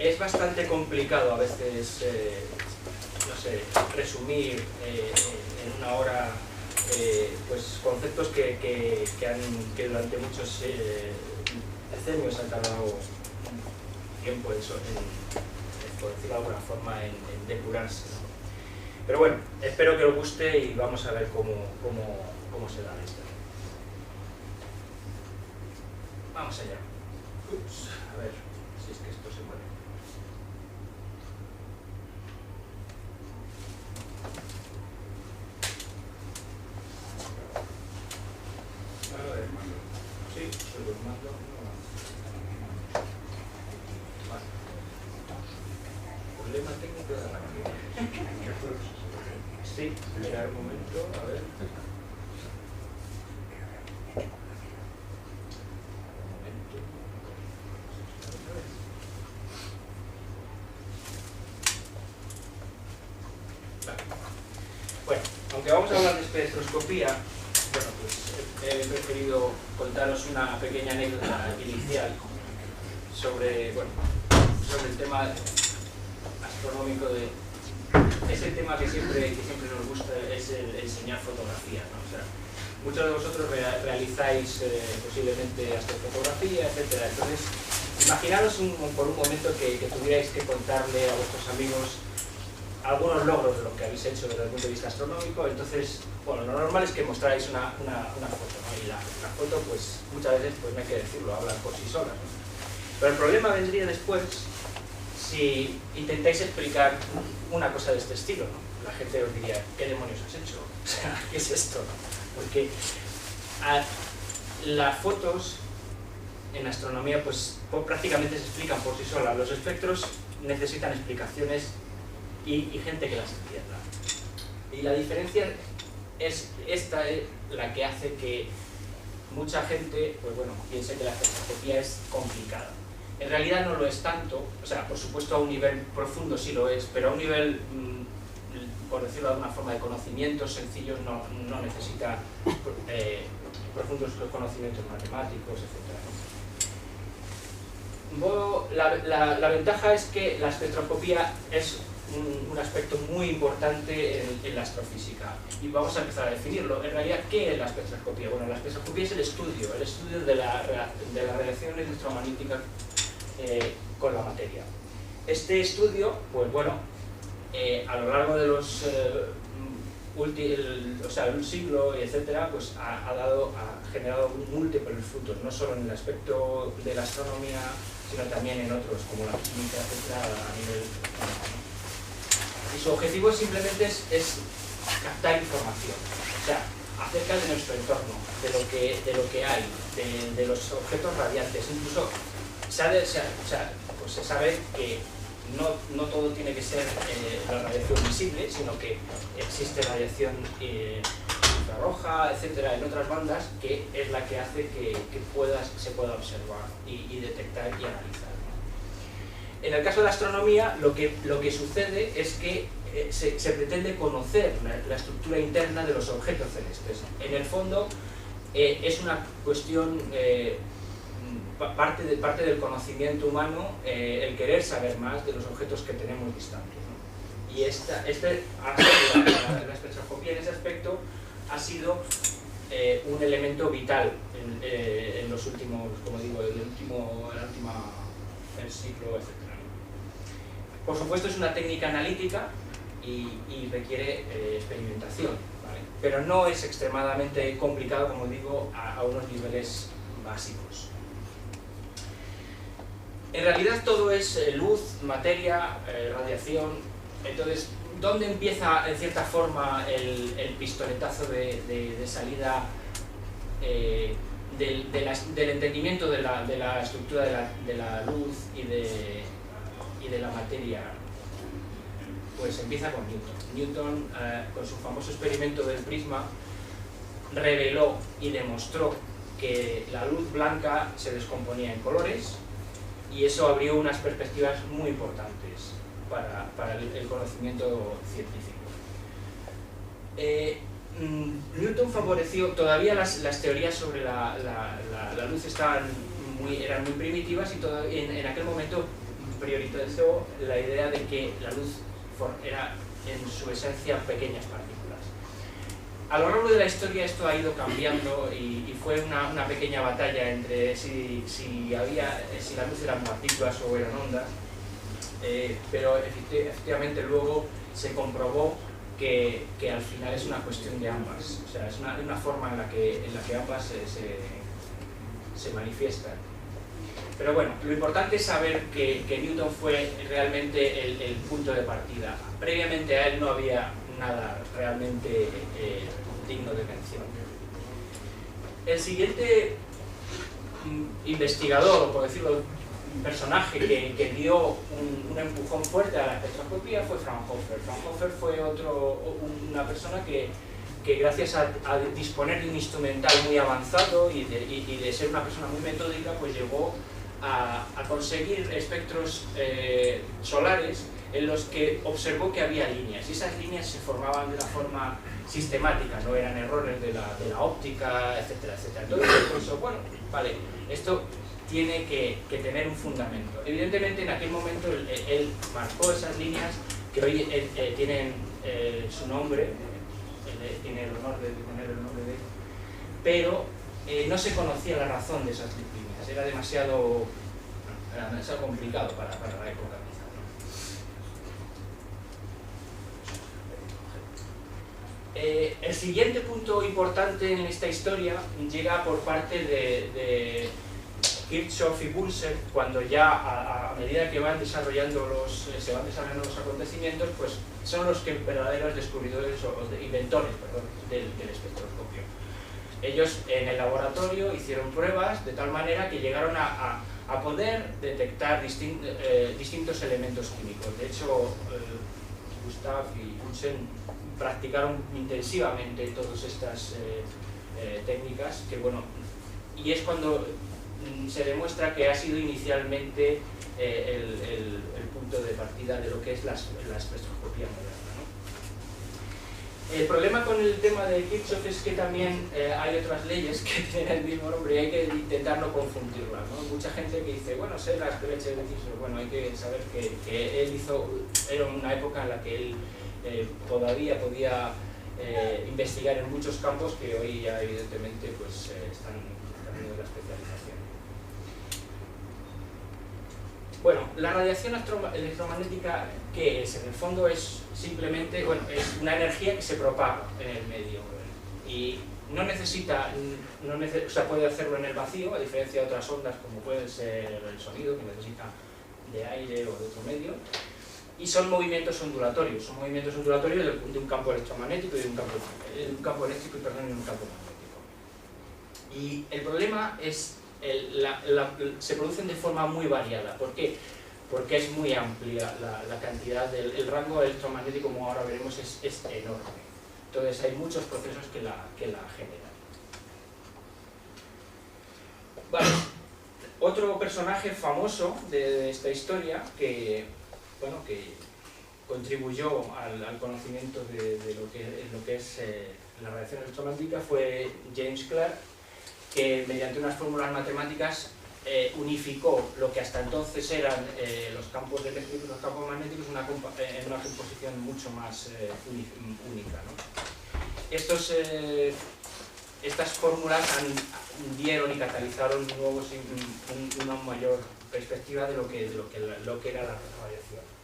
es bastante complicado a veces, no sé, resumir en una hora pues conceptos que durante muchos decenios han tardado tiempo por decirlo de alguna forma, en depurarse, ¿no? Pero bueno, espero que os guste y vamos a ver cómo se da esto. Vamos allá. Ups, a ver si es que esto se mueve. A ver, sí, soy los mando. Vale. Problema técnico de la máquina. Sí, espera un momento, a ver. Bueno, aunque vamos a hablar de espectroscopía, bueno, pues he preferido contaros una pequeña anécdota inicial sobre el tema astronómico es el tema que siempre nos gusta, es el enseñar fotografía, ¿no? O sea, muchos de vosotros realizáis posiblemente astrofotografía, etcétera. Entonces, imaginaros por un momento que tuvierais que contarle a vuestros amigos algunos logros de lo que habéis hecho desde el punto de vista astronómico. Entonces, bueno, lo normal es que mostráis una foto, ¿no? Y la foto, pues, muchas veces, pues no hay que decirlo, hablan por sí solas, ¿no? Pero el problema vendría después si intentáis explicar una cosa de este estilo, ¿no? La gente os diría, ¿qué demonios has hecho? O sea, ¿qué es esto? Porque las fotos en astronomía pues prácticamente se explican por sí solas. Los espectros necesitan explicaciones y gente que las entienda. Y la diferencia es esta, la que hace que mucha gente, pues bueno, piense que la espectroscopía es complicada. En realidad no lo es tanto, o sea, por supuesto a un nivel profundo sí lo es, pero a un nivel, por decirlo de alguna forma, de conocimientos sencillos no necesita profundos conocimientos matemáticos, etc. La ventaja es que la espectroscopía es un aspecto muy importante en la astrofísica y vamos a empezar a definirlo. En realidad, ¿qué es la espectroscopía? Bueno, la espectroscopía es el estudio de la relación electromagnética con la materia. Este estudio, pues bueno, a lo largo de los un siglo, etcétera, pues ha generado múltiples frutos, no solo en el aspecto de la astronomía, sino también en otros, como la química, etcétera, a nivel. Y su objetivo simplemente es captar información, o sea, acerca de nuestro entorno, de lo que hay, de los objetos radiantes. Incluso se sabe que no todo tiene que ser la radiación visible, sino que existe radiación infrarroja, etcétera, en otras bandas, que es la que hace que se pueda observar y detectar y analizar. En el caso de la astronomía, lo que sucede es que se pretende conocer la estructura interna de los objetos celestes. En el fondo, es una cuestión, parte del conocimiento humano, el querer saber más de los objetos que tenemos distantes, ¿no? Y la espectroscopía en ese aspecto ha sido un elemento vital en los últimos, como digo, el siglo, etc. Por supuesto es una técnica analítica y requiere experimentación, ¿vale? Pero no es extremadamente complicado, como digo, a unos niveles básicos. En realidad todo es luz, materia, radiación. Entonces, ¿dónde empieza en cierta forma el pistoletazo de salida del entendimiento de la estructura de la luz y de la materia? Pues empieza con Newton. Newton, con su famoso experimento del prisma, reveló y demostró que la luz blanca se descomponía en colores, y eso abrió unas perspectivas muy importantes para el conocimiento científico. Newton favoreció, todavía las teorías sobre la luz eran muy primitivas, y en aquel momento priorizó la idea de que la luz era en su esencia pequeñas partículas. A lo largo de la historia esto ha ido cambiando y fue una pequeña batalla entre si la luz eran partículas o eran ondas, pero efectivamente luego se comprobó que al final es una cuestión de ambas, o sea, es una forma en la que ambas se manifiestan. Pero bueno, lo importante es saber que Newton fue realmente el punto de partida. Previamente a él no había nada realmente digno de mención. El siguiente investigador, o por decirlo, personaje que dio un empujón fuerte a la espectroscopía fue Fraunhofer. Fraunhofer fue una persona que gracias a disponer de un instrumental muy avanzado y de ser una persona muy metódica, pues llegó a conseguir espectros solares en los que observó que había líneas, y esas líneas se formaban de una forma sistemática, no eran errores de la óptica, etcétera, etcétera. Entonces pensó, bueno, vale, esto tiene que tener un fundamento. Evidentemente en aquel momento él marcó esas líneas que hoy tienen su nombre, tiene el honor de tener el nombre de él, pero no se conocía la razón de esas líneas, era demasiado complicado para la época. El siguiente punto importante en esta historia llega por parte de Kirchhoff y Bunsen, cuando ya a medida que se van desarrollando los acontecimientos, pues son los verdaderos descubridores o inventores, del espectroscopio. Ellos en el laboratorio hicieron pruebas de tal manera que llegaron a poder detectar distintos elementos químicos. De hecho, Gustav y Bunsen practicaron intensivamente todas estas técnicas, que bueno, y es cuando se demuestra que ha sido inicialmente el punto de partida de lo que es la espectroscopía moderna, ¿no? El problema con el tema de Kirchhoff es que también hay otras leyes que tienen el mismo nombre y hay que intentar no confundirlas, ¿no? Mucha gente que dice, bueno, sé las leyes de Kirchhoff, bueno, hay que saber que él era una época en la que él todavía podía investigar en muchos campos que hoy ya evidentemente pues, están cambiando la especialización. Bueno, la radiación electromagnética, ¿qué es? En el fondo es simplemente, bueno, es una energía que se propaga en el medio y no necesita, o sea, puede hacerlo en el vacío, a diferencia de otras ondas como puede ser el sonido, que necesita de aire o de otro medio. Y son movimientos ondulatorios de un campo electromagnético y de un campo eléctrico y un campo magnético. Y el problema es, se producen de forma muy variada. ¿Por qué? Porque es muy amplia la cantidad, el rango electromagnético, como ahora veremos, es enorme. Entonces hay muchos procesos que la generan. Vale. Otro personaje famoso de esta historia que contribuyó al conocimiento de lo que es la radiación electromagnética fue James Clerk, que mediante unas fórmulas matemáticas unificó lo que hasta entonces eran los campos eléctricos y los campos magnéticos en una composición mucho más única, ¿no? Estas fórmulas dieron y catalizaron una mayor perspectiva de lo que era la radiación.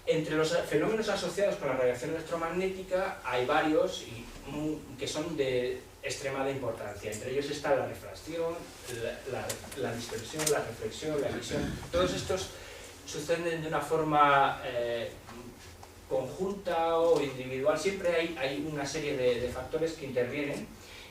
Entre los fenómenos asociados con la radiación electromagnética hay varios que son de extremada importancia. Entre ellos está la refracción, la dispersión, la reflexión, la emisión. Todos estos suceden de una forma conjunta o individual. Siempre hay una serie de factores que intervienen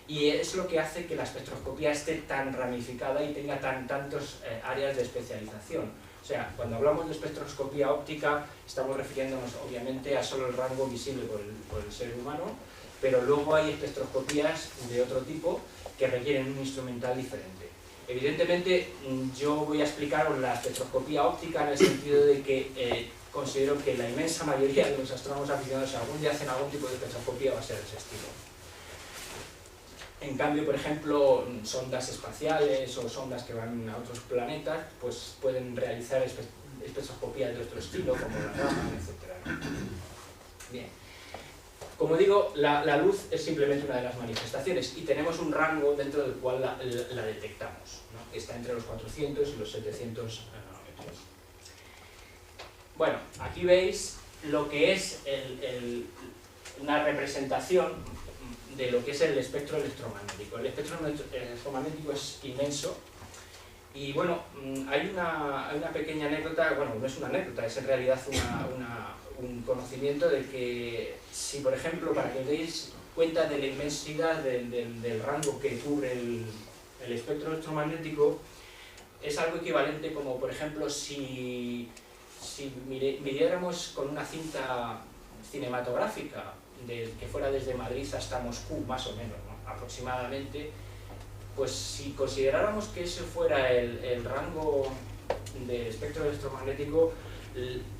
y es lo que hace que la espectroscopía esté tan ramificada y tenga tantas áreas de especialización. O sea, cuando hablamos de espectroscopía óptica estamos refiriéndonos obviamente a solo el rango visible por el ser humano, pero luego hay espectroscopías de otro tipo que requieren un instrumental diferente. Evidentemente yo voy a explicaros la espectroscopía óptica en el sentido de que considero que la inmensa mayoría de los astrónomos aficionados, si algún día hacen algún tipo de espectroscopía, va a ser de ese estilo. En cambio, por ejemplo, sondas espaciales o sondas que van a otros planetas, pues pueden realizar espectroscopía de otro estilo, como la Raman, etc. Bien. Como digo, la luz es simplemente una de las manifestaciones y tenemos un rango dentro del cual la detectamos, ¿no? Que está entre los 400 y los 700 nanómetros. Bueno, aquí veis lo que es una representación de lo que es el espectro electromagnético. El espectro electromagnético es inmenso y bueno, hay una pequeña anécdota, bueno, no es una anécdota, es en realidad un conocimiento de que si, por ejemplo, para que os deis cuenta de la inmensidad del rango que cubre el espectro electromagnético, es algo equivalente como, por ejemplo, si midiéramos con una cinta cinematográfica que fuera desde Madrid hasta Moscú, más o menos, ¿no? Aproximadamente, pues si consideráramos que ese fuera el rango del espectro electromagnético,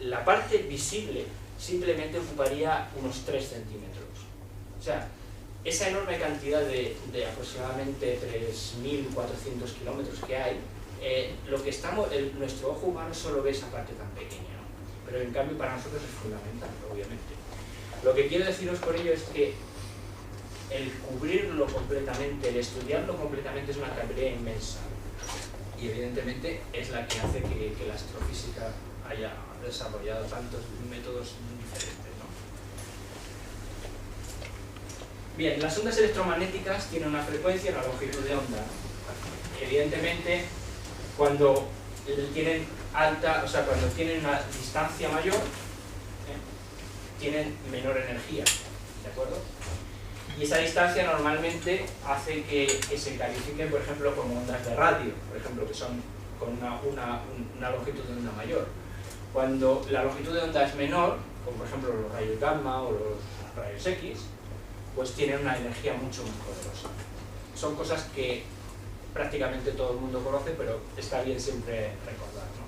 la parte visible simplemente ocuparía unos 3 centímetros. O sea, esa enorme cantidad de aproximadamente 3.400 kilómetros que hay, lo que nuestro ojo humano solo ve esa parte tan pequeña, ¿no? Pero en cambio para nosotros es fundamental, obviamente. Lo que quiero deciros por ello es que el cubrirlo completamente, el estudiarlo completamente es una tarea inmensa y evidentemente es la que hace que la astrofísica haya desarrollado tantos métodos diferentes, ¿no? Bien, las ondas electromagnéticas tienen una frecuencia y una longitud de onda. Evidentemente, cuando tienen cuando tienen una distancia mayor, tienen menor energía, ¿de acuerdo? Y esa distancia normalmente hace que se califiquen, por ejemplo, como ondas de radio, por ejemplo, que son con una longitud de onda mayor. Cuando la longitud de onda es menor, como por ejemplo los rayos gamma o los rayos X, pues tienen una energía mucho más poderosa. Son cosas que prácticamente todo el mundo conoce, pero está bien siempre recordar, ¿no?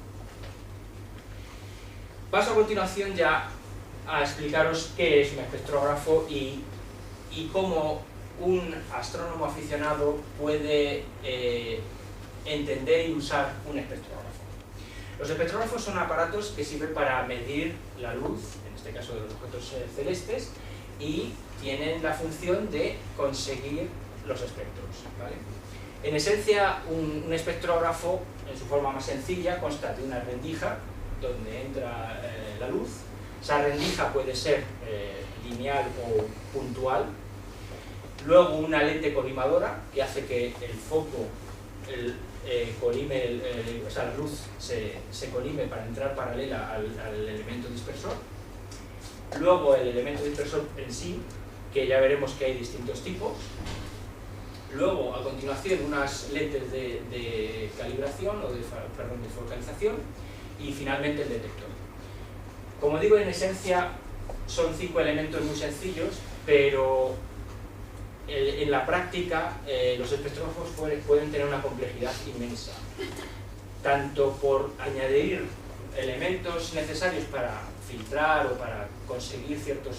Paso a continuación ya a explicaros qué es un espectrógrafo y cómo un astrónomo aficionado puede entender y usar un espectrógrafo. Los espectrógrafos son aparatos que sirven para medir la luz, en este caso de los objetos celestes, y tienen la función de conseguir los espectros, ¿vale? En esencia, un espectrógrafo, en su forma más sencilla, consta de una rendija donde entra la luz. Esa rendija puede ser lineal o puntual. Luego una lente colimadora que hace que el foco colime, o sea, la luz se colime para entrar paralela al elemento dispersor. Luego el elemento dispersor en sí, que ya veremos que hay distintos tipos. Luego, a continuación, unas lentes de calibración o de focalización y finalmente el detector. Como digo, en esencia son 5 elementos muy sencillos, pero en la práctica los espectrógrafos pueden tener una complejidad inmensa, tanto por añadir elementos necesarios para filtrar o para conseguir ciertas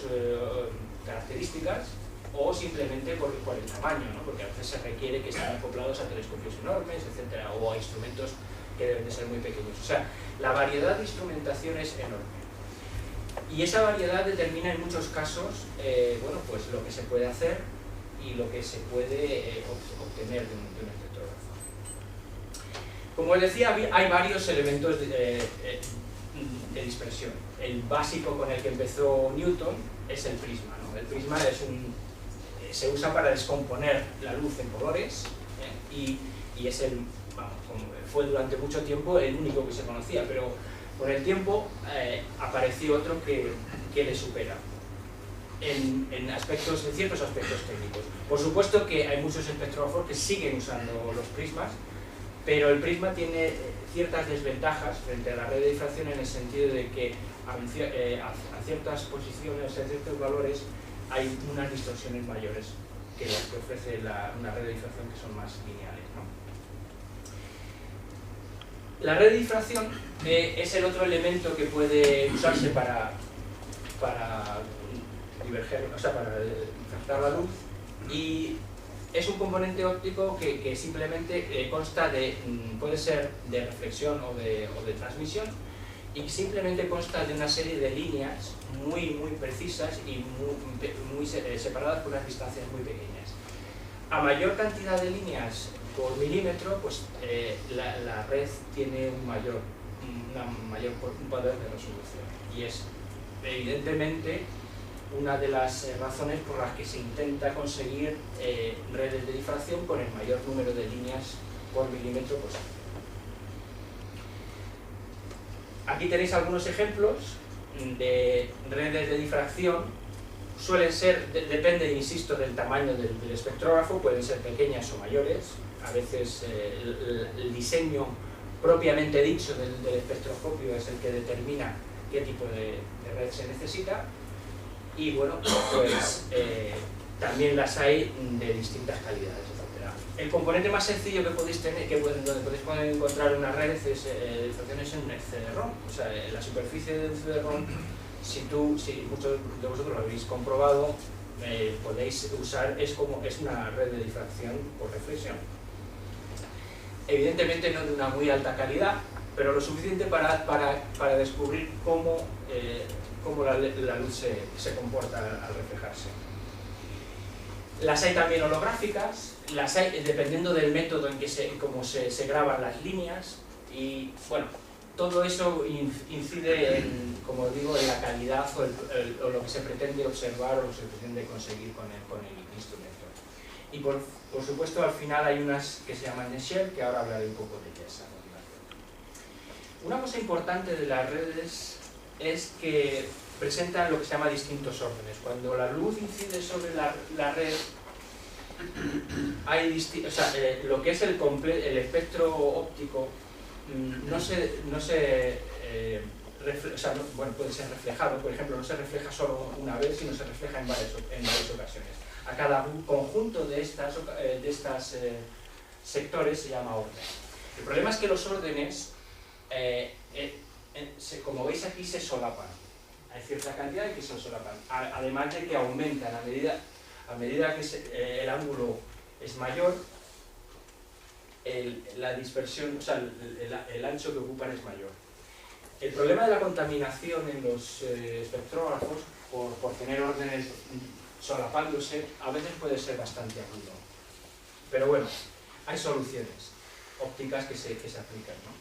características, o simplemente por el tamaño, ¿no? Porque a veces se requiere que estén acoplados a telescopios enormes, etcétera, o a instrumentos que deben de ser muy pequeños. O sea, la variedad de instrumentación es enorme. Y esa variedad determina en muchos casos bueno, pues lo que se puede hacer y lo que se puede obtener de un espectrógrafo. Como os decía, hay varios elementos de dispersión. El básico con el que empezó Newton es el prisma, ¿no? El prisma se usa para descomponer la luz en colores, y es fue durante mucho tiempo el único que se conocía, pero con el tiempo apareció otro que le supera en ciertos aspectos técnicos. Por supuesto que hay muchos espectrógrafos que siguen usando los prismas, pero el prisma tiene ciertas desventajas frente a la red de difracción, en el sentido de que a ciertas posiciones, a ciertos valores, hay unas distorsiones mayores que las que ofrece una red de difracción, que son más lineales, ¿no? La red de difracción es el otro elemento que puede usarse para diverger, o sea, para difractar la luz, y es un componente óptico que simplemente consta de, puede ser de reflexión o de transmisión, y simplemente consta de una serie de líneas muy precisas y muy separadas por unas distancias muy pequeñas. A mayor cantidad de líneas por milímetro, pues la red tiene un poder de resolución, y es evidentemente una de las razones por las que se intenta conseguir redes de difracción con el mayor número de líneas por milímetro posible. Aquí tenéis algunos ejemplos de redes de difracción. Suelen ser, depende, insisto, del tamaño del espectrógrafo, pueden ser pequeñas o mayores. A veces el diseño propiamente dicho del espectroscopio es el que determina qué tipo de red se necesita. Y bueno, pues también las hay de distintas calidades, etc. El componente más sencillo que podéis tener, donde podéis encontrar una red de difracción es en un CD-ROM. O sea, en la superficie del CD-ROM, si muchos de vosotros lo habéis comprobado, podéis usar, es una red de difracción por reflexión. Evidentemente no de una muy alta calidad, pero lo suficiente para descubrir cómo la luz se comporta al reflejarse. Las hay también holográficas, las hay dependiendo del método en que cómo se graban las líneas, y bueno, todo eso incide como digo, en la calidad o lo que se pretende observar o lo que se pretende conseguir con el instrumento. Y por supuesto, al final hay unas que se llaman Shell, que ahora hablaré un poco de ellas a continuación. Una cosa importante de las redes es que presentan lo que se llama distintos órdenes. Cuando la luz incide sobre la red, hay lo que es el espectro óptico puede ser reflejado. Por ejemplo, no se refleja solo una vez, sino se refleja en varias ocasiones. A cada conjunto de estas sectores se llama orden. El problema es que los órdenes, como veis aquí, se solapan. Hay cierta cantidad de que se solapan, además de que aumentan a medida que el ángulo es mayor, la dispersión, o sea, el ancho que ocupan es mayor. El problema de la contaminación en los espectrógrafos, por tener órdenes solapándose, a veces puede ser bastante agudo. Pero bueno, hay soluciones ópticas que se aplican, ¿no?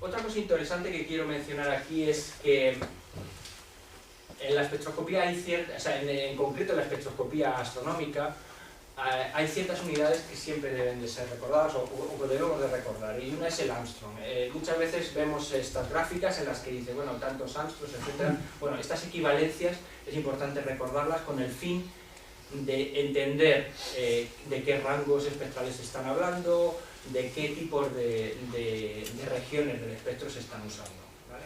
Otra cosa interesante que quiero mencionar aquí es que en la espectroscopía hay ciertas, en concreto en la espectroscopía astronómica, hay ciertas unidades que siempre deben de ser recordadas o que debemos de recordar, y una es el Armstrong. Muchas veces vemos estas gráficas en las que dice, bueno, tantos Armstrongs, etc. Bueno, estas equivalencias es importante recordarlas con el fin de entender de qué rangos espectrales se están hablando, de qué tipos de regiones del espectro se están usando, ¿vale?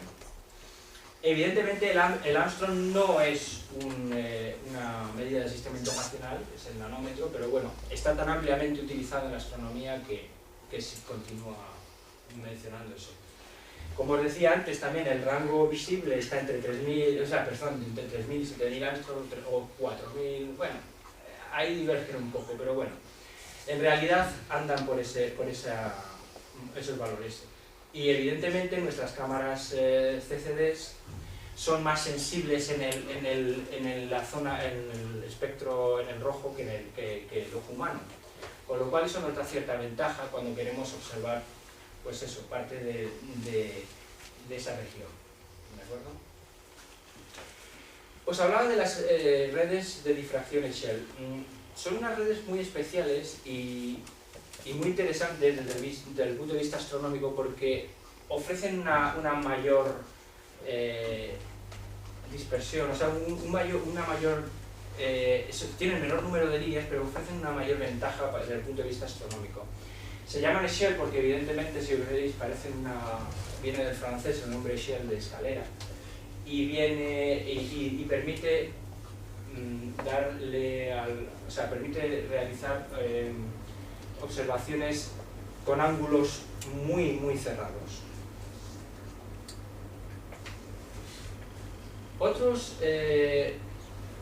Evidentemente el Armstrong no es una medida del sistema internacional, es el nanómetro, pero bueno, está tan ampliamente utilizado en la astronomía que se continúa mencionando eso. Como os decía antes, también el rango visible está entre 3.000, entre 3.000 y 7.000 Armstrong o 4.000, bueno, ahí divergen un poco, pero bueno, en realidad andan por esos valores. Y evidentemente nuestras cámaras CCDs son más sensibles en el espectro, en el rojo, que el ojo humano. Con lo cual eso nos da cierta ventaja cuando queremos observar, pues eso, parte de esa región. ¿De acuerdo? Os hablaba de las redes de difracción Shell. Son unas redes muy especiales y muy interesantes desde el punto de vista astronómico, porque ofrecen una mayor dispersión, o sea, tienen menor número de líneas, pero ofrecen una mayor ventaja desde el punto de vista astronómico. Se llaman Shell porque evidentemente, si veis, viene del francés el nombre Shell de escalera, y permite permite realizar observaciones con ángulos muy cerrados. Otros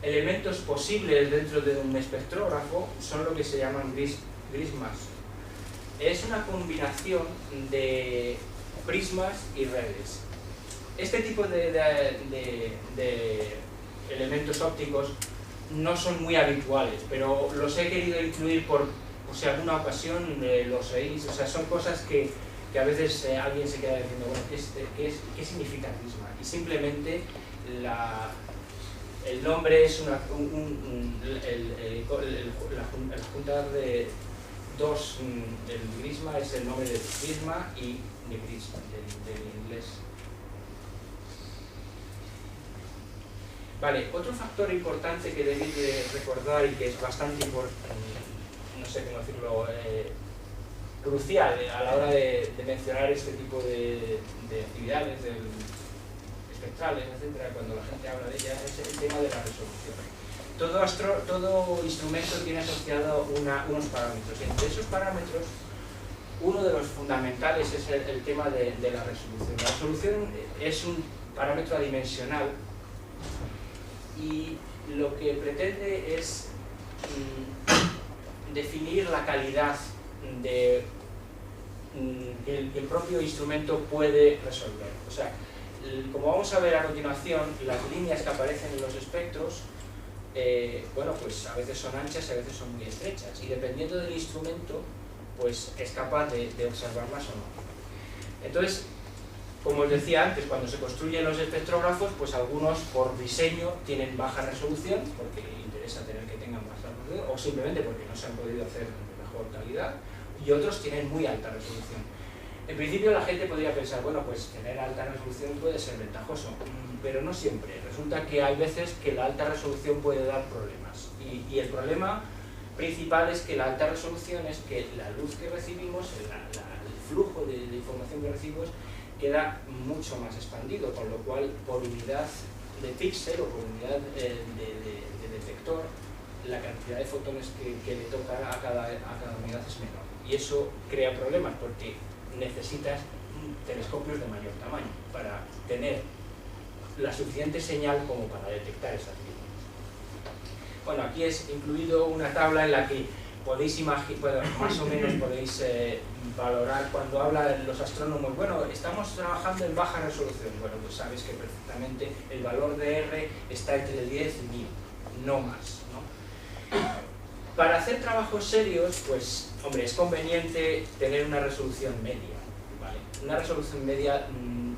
elementos posibles dentro de un espectrógrafo son lo que se llaman prismas. Es una combinación de prismas y redes. Este tipo de elementos ópticos no son muy habituales, pero los he querido incluir por si alguna ocasión los oís. O sea, son cosas que a veces alguien se queda diciendo, bueno, ¿qué significa prisma? Y simplemente el nombre es el juntar de dos, el prisma es el nombre de prisma y de prisma, del inglés. Vale, otro factor importante que debéis de recordar y que es bastante no sé cómo decirlo, crucial a la hora de mencionar este tipo de actividades espectrales, etcétera, cuando la gente habla de ellas, es el tema de la resolución. Todo instrumento tiene asociado unos parámetros. Entre esos parámetros, uno de los fundamentales es el tema de la resolución. La resolución es un parámetro adimensional y lo que pretende es definir la calidad que el propio instrumento puede resolver. O sea, como vamos a ver a continuación, las líneas que aparecen en los espectros, bueno, pues a veces son anchas y a veces son muy estrechas, y dependiendo del instrumento, pues es capaz de observarlas o no. Entonces, como os decía antes, cuando se construyen los espectrógrafos, pues algunos por diseño tienen baja resolución, porque interesa tener que tengan baja resolución, o simplemente porque no se han podido hacer de mejor calidad, y otros tienen muy alta resolución. En principio la gente podría pensar, bueno, pues tener alta resolución puede ser ventajoso, pero no siempre. Resulta que hay veces que la alta resolución puede dar problemas, y el problema principal es que la alta resolución es que la luz que recibimos, el flujo de información que recibimos, queda mucho más expandido, con lo cual por unidad de píxel o por unidad de detector, la cantidad de fotones que le toca a cada unidad es menor. Y eso crea problemas porque necesitas telescopios de mayor tamaño para tener la suficiente señal como para detectar esas líneas. Bueno, aquí es incluido una tabla en la que podéis imaginar, más o menos podéis valorar cuando hablan los astrónomos, bueno, estamos trabajando en baja resolución. Bueno, pues sabes que perfectamente el valor de R está entre 10 y 1000, no más, ¿no? Para hacer trabajos serios, pues, hombre, es conveniente tener una resolución media, ¿vale? Una resolución media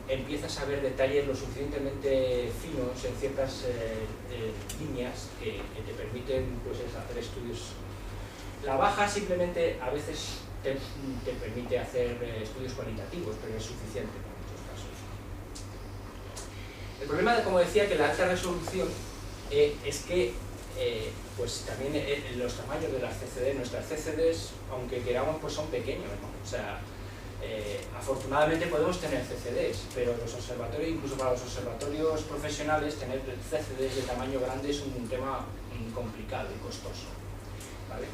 empiezas a ver detalles lo suficientemente finos en ciertas líneas que te permiten, pues, hacer estudios. La baja simplemente a veces te permite hacer estudios cualitativos, pero es suficiente en muchos casos. El problema, como decía, que la alta resolución es que pues también los tamaños de las CCD, nuestras CCDs, aunque queramos, pues son pequeños, ¿no? O sea, afortunadamente podemos tener CCDs, pero los observatorios, incluso para los observatorios profesionales, tener CCDs de tamaño grande es un tema complicado y costoso, ¿vale?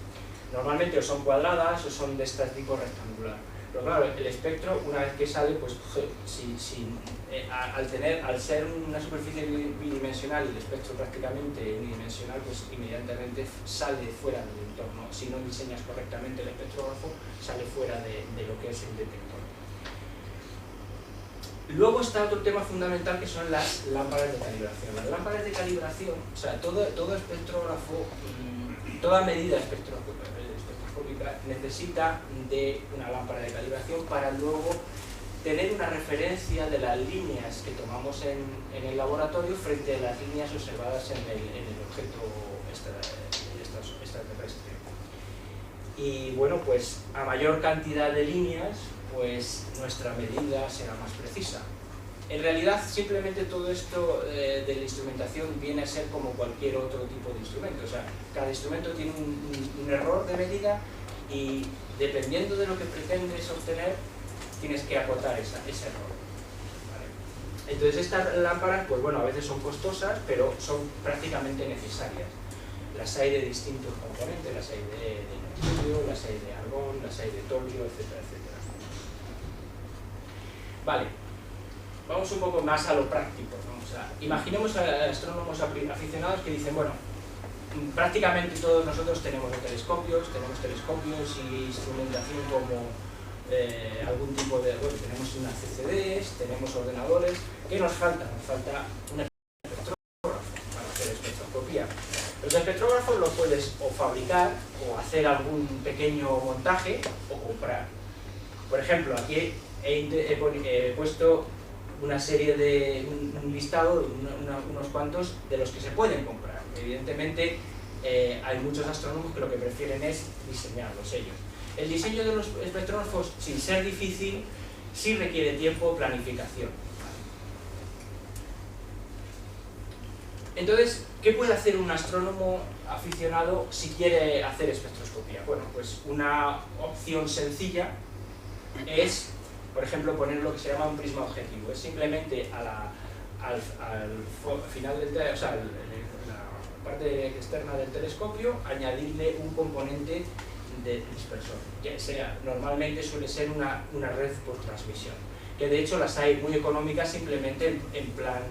Normalmente o son cuadradas o son de este tipo rectangular. Pero claro, el espectro, una vez que sale, pues al ser una superficie bidimensional y el espectro prácticamente unidimensional, pues inmediatamente sale fuera del entorno. Si no diseñas correctamente el espectrógrafo, sale fuera de lo que es el detector. Luego está otro tema fundamental, que son las lámparas de calibración. Las lámparas de calibración, o sea, todo espectrógrafo, toda medida espectroscópica necesita de una lámpara de calibración para luego tener una referencia de las líneas que tomamos en el laboratorio frente a las líneas observadas en el objeto extraterrestre. Y bueno, pues a mayor cantidad de líneas, pues nuestra medida será más precisa. En realidad, simplemente todo esto de la instrumentación viene a ser como cualquier otro tipo de instrumento. O sea, cada instrumento tiene un error de medida y dependiendo de lo que pretendes obtener, tienes que acotar ese error. ¿Vale? Entonces estas lámparas, pues bueno, a veces son costosas, pero son prácticamente necesarias. Las hay de distintos componentes, las hay de mercurio, las hay de argón, las hay de torio, etcétera, etcétera. Vale. vamos un poco más a lo práctico, ¿no? O sea, imaginemos a astrónomos aficionados que dicen, bueno, prácticamente todos nosotros tenemos telescopios y instrumentación como algún tipo de... Bueno, tenemos unas CCDs, tenemos ordenadores. ¿Qué nos falta? Nos falta un espectrógrafo para hacer espectroscopía. Los espectrógrafos los puedes o fabricar o hacer algún pequeño montaje o comprar. Por ejemplo, aquí he puesto una serie de un listado, unos cuantos de los que se pueden comprar. Evidentemente hay muchos astrónomos que lo que prefieren es diseñarlos ellos. El diseño de los espectrógrafos, sin ser difícil, sí requiere tiempo o planificación. Entonces, ¿qué puede hacer un astrónomo aficionado si quiere hacer espectroscopía? Bueno, pues una opción sencilla es, por ejemplo, poner lo que se llama un prisma objetivo. Es simplemente al final del o sea, la parte externa del telescopio, añadirle un componente de dispersor. Ya sea, normalmente suele ser una red por transmisión, que de hecho las hay muy económicas simplemente en plan,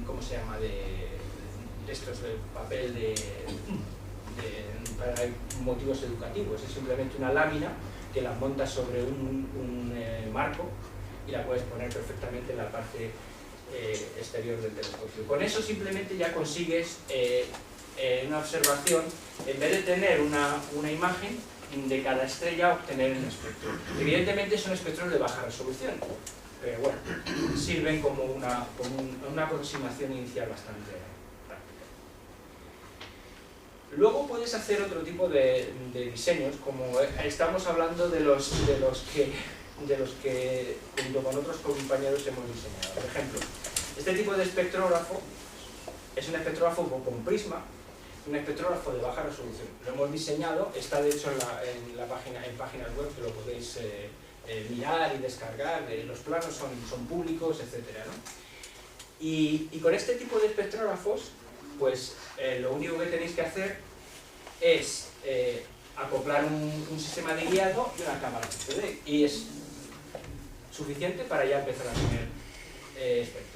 ¿cómo se llama? De estos de papel para motivos educativos. Es simplemente una lámina que la montas sobre un marco y la puedes poner perfectamente en la parte exterior del telescopio. Con eso simplemente ya consigues una observación, en vez de tener una imagen de cada estrella, obtener un espectro. Evidentemente son espectros de baja resolución, pero bueno, sirven como una aproximación inicial bastante práctica. Luego puedes hacer otro tipo de diseños, como estamos hablando de los que junto con otros compañeros hemos diseñado. Por ejemplo, este tipo de espectrógrafo es un espectrógrafo con prisma, un espectrógrafo de baja resolución. Lo hemos diseñado, está de hecho en páginas web que lo podéis mirar y descargar, los planos son públicos, etc., ¿no? Y con este tipo de espectrógrafos, pues lo único que tenéis que hacer es acoplar un sistema de guiado y una cámara CCD, y es suficiente para ya empezar a tener espectros.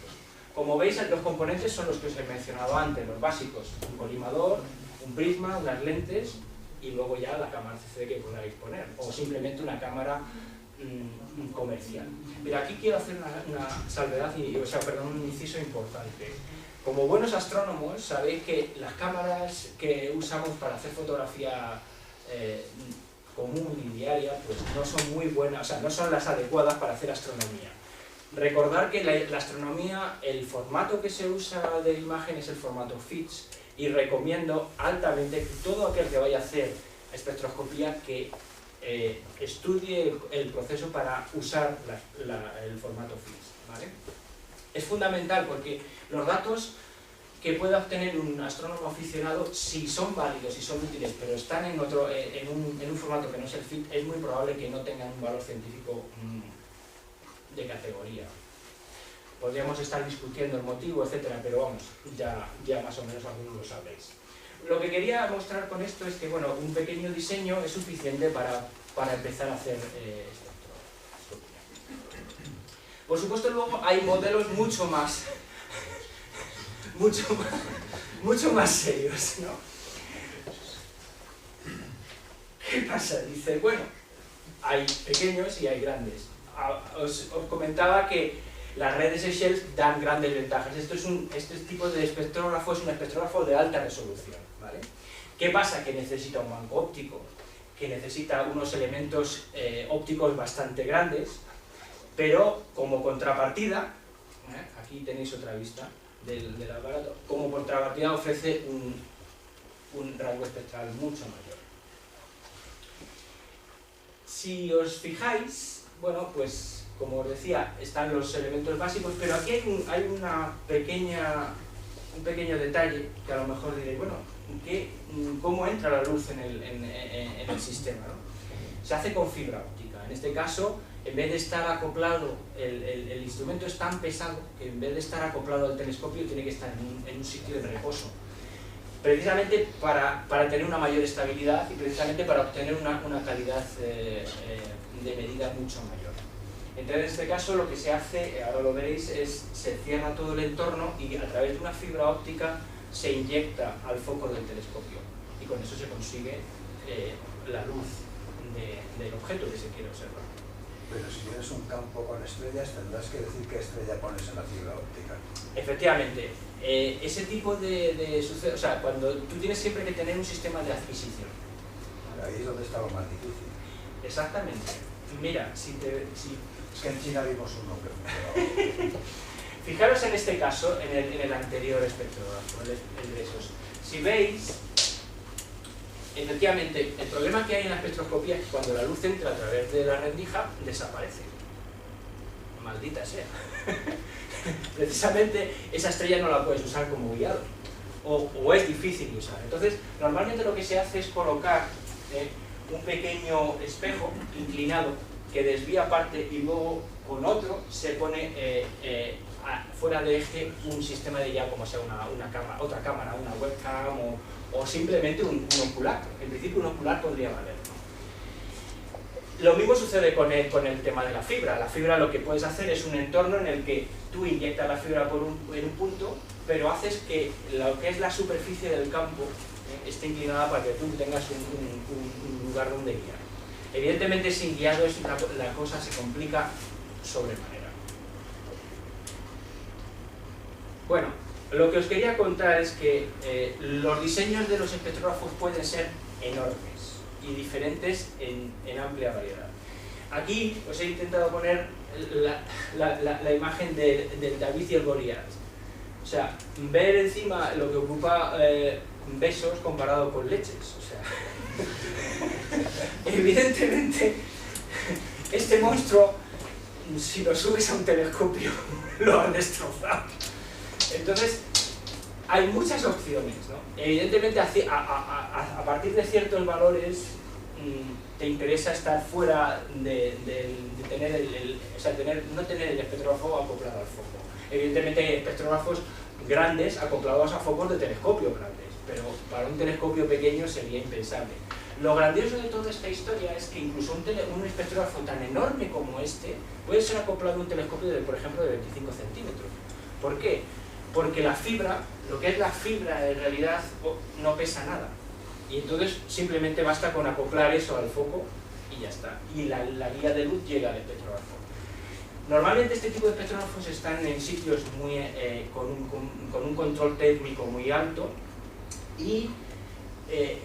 Como veis, los componentes son los que os he mencionado antes, los básicos: un colimador, un prisma, unas lentes y luego ya la cámara CCD que podáis poner, o simplemente una cámara comercial. Pero aquí quiero hacer una salvedad, un inciso importante. Como buenos astrónomos sabéis que las cámaras que usamos para hacer fotografía común y diaria pues no son muy buenas, o sea, no son las adecuadas para hacer astronomía. Recordar que la astronomía, el formato que se usa de imagen es el formato FITS, y recomiendo altamente que todo aquel que vaya a hacer espectroscopía que estudie el proceso para usar el formato FITS, ¿vale? Es fundamental porque los datos que pueda obtener un astrónomo aficionado, si son válidos y son útiles, pero están en un formato que no es el FIT, es muy probable que no tengan un valor científico de categoría. Podríamos estar discutiendo el motivo, etcétera, pero vamos, ya más o menos algunos lo sabréis. Lo que quería mostrar con esto es que, bueno, un pequeño diseño es suficiente para empezar a hacer espectroscopía. Por supuesto, luego hay modelos mucho más serios, ¿no? ¿Qué pasa? Dice, bueno, hay pequeños y hay grandes. Os comentaba que las redes Seychelles dan grandes ventajas. Este tipo de espectrógrafo es un espectrógrafo de alta resolución, ¿vale? ¿Qué pasa? Que necesita un banco óptico, que necesita unos elementos ópticos bastante grandes, pero como contrapartida, aquí tenéis otra vista del aparato, como contrapartida ofrece un rango espectral mucho mayor. Si os fijáis, bueno, pues como os decía, están los elementos básicos, pero aquí hay un pequeño detalle que a lo mejor diréis, bueno, ¿cómo entra la luz en el sistema, ¿no? Se hace con fibra óptica. En este caso, en vez de estar acoplado, el instrumento es tan pesado que en vez de estar acoplado al telescopio tiene que estar en un sitio de reposo, precisamente para tener una mayor estabilidad y precisamente para obtener una calidad de medida mucho mayor. Entonces, en este caso, lo que se hace, ahora lo veréis, es se cierra todo el entorno y a través de una fibra óptica se inyecta al foco del telescopio. Y con eso se consigue la luz del objeto que se quiere observar. Pero si tienes un campo con estrellas, tendrás que decir qué estrella pones en la fibra óptica. Efectivamente, ese tipo de suceso, o sea, cuando tú tienes siempre que tener un sistema de adquisición. Ahí es donde está lo más difícil. Exactamente. Mira, Es que en China vimos uno que funcionaba. Fijaros en este caso, en el anterior espectrógrafo, el de esos. Si veis, efectivamente, el problema que hay en la espectroscopía es que cuando la luz entra a través de la rendija, desaparece. Maldita sea. Precisamente esa estrella no la puedes usar como guiado. O es difícil de usar. Entonces, normalmente lo que se hace es colocar un pequeño espejo inclinado que desvía parte y luego con otro se pone fuera de eje un sistema de guía, como sea otra cámara, una webcam o simplemente un ocular. En principio un ocular podría valer, ¿no? Lo mismo sucede con el tema de la fibra. La fibra, lo que puedes hacer es un entorno en el que tú inyectas la fibra en un punto, pero haces que lo que es la superficie del campo esté inclinada para que tú tengas un lugar donde guiar. Evidentemente, sin guiado la cosa se complica sobremanera. Bueno, lo que os quería contar es que los diseños de los espectrógrafos pueden ser enormes y diferentes en amplia variedad. Aquí os he intentado poner la imagen del David y el Goliat. O sea, ver encima lo que ocupa besos comparado con leches. O sea, evidentemente, este monstruo, si lo subes a un telescopio, lo han destrozado. Entonces, hay muchas opciones, ¿no? Evidentemente, a partir de ciertos valores, te interesa estar fuera de tener no tener el espectrógrafo acoplado al foco. Evidentemente hay espectrógrafos grandes acoplados a focos de telescopio grandes, pero para un telescopio pequeño sería impensable. Lo grandioso de toda esta historia es que incluso un espectrógrafo tan enorme como este puede ser acoplado a un telescopio, por ejemplo, de 25 centímetros. ¿Por qué? Porque la fibra, lo que es la fibra en realidad no pesa nada. Y entonces simplemente basta con acoplar eso al foco y ya está. Y la guía de luz llega al espectrógrafo. Normalmente este tipo de espectrógrafos están en sitios con un control térmico muy alto y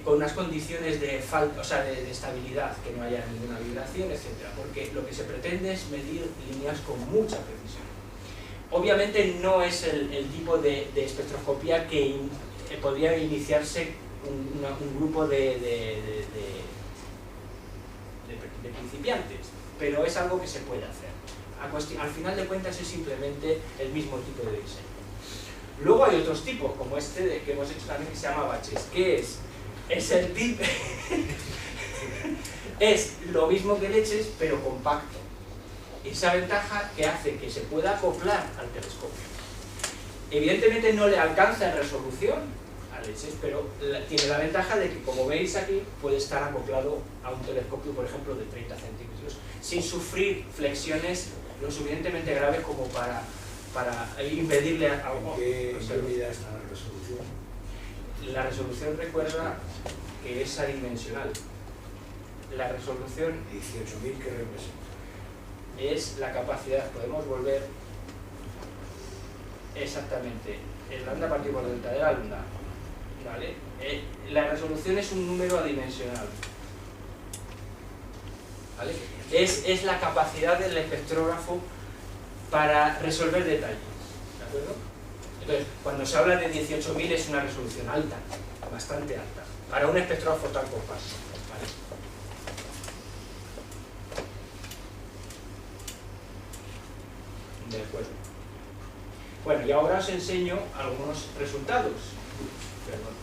con unas condiciones de estabilidad, que no haya ninguna vibración, etc. Porque lo que se pretende es medir líneas con mucha precisión. Obviamente no es el tipo de espectroscopía que podría iniciarse un grupo de principiantes, pero es algo que se puede hacer. Al final de cuentas es simplemente el mismo tipo de diseño. Luego hay otros tipos, como este que hemos hecho también, que se llama baches, que es el tipo es lo mismo que leches, pero compacto. Esa ventaja que hace que se pueda acoplar al telescopio. Evidentemente no le alcanza en resolución a leches, pero tiene la ventaja de que, como veis aquí, puede estar acoplado a un telescopio, por ejemplo, de 30 centímetros, sin sufrir flexiones lo suficientemente graves como para impedirle a algo. ¿En qué medida está la resolución? La resolución, recuerda que es adimensional. La resolución 18.000, ¿qué representa? Es la capacidad, podemos volver exactamente el lambda partido por delta de la lambda, ¿vale? La resolución es un número adimensional, ¿vale? Es la capacidad del espectrógrafo para resolver detalles, ¿de acuerdo? Entonces, cuando se habla de 18.000 es una resolución alta, bastante alta, para un espectrógrafo tan compacto, ¿vale? De acuerdo. Bueno, y ahora os enseño algunos resultados. Perdón.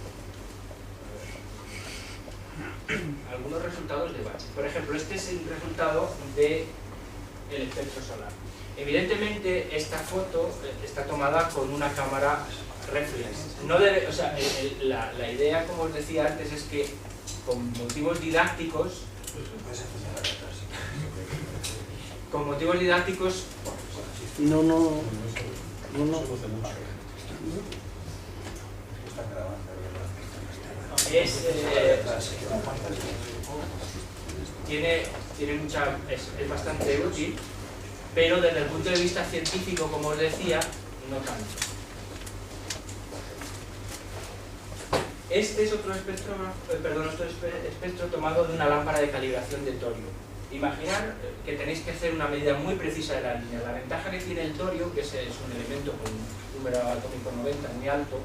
Algunos resultados de batch. Por ejemplo, este es el resultado del espectro solar. Evidentemente, esta foto está tomada con una cámara reflex. No debe, o sea, la idea, como os decía antes, es que con motivos didácticos con motivos didácticos... No. Es bastante útil, pero desde el punto de vista científico, como os decía, no tanto. Este es otro espectro tomado de una lámpara de calibración de torio. Imaginar que tenéis que hacer una medida muy precisa de la línea. La ventaja que tiene el torio, que es un elemento con un número atómico 90 muy alto,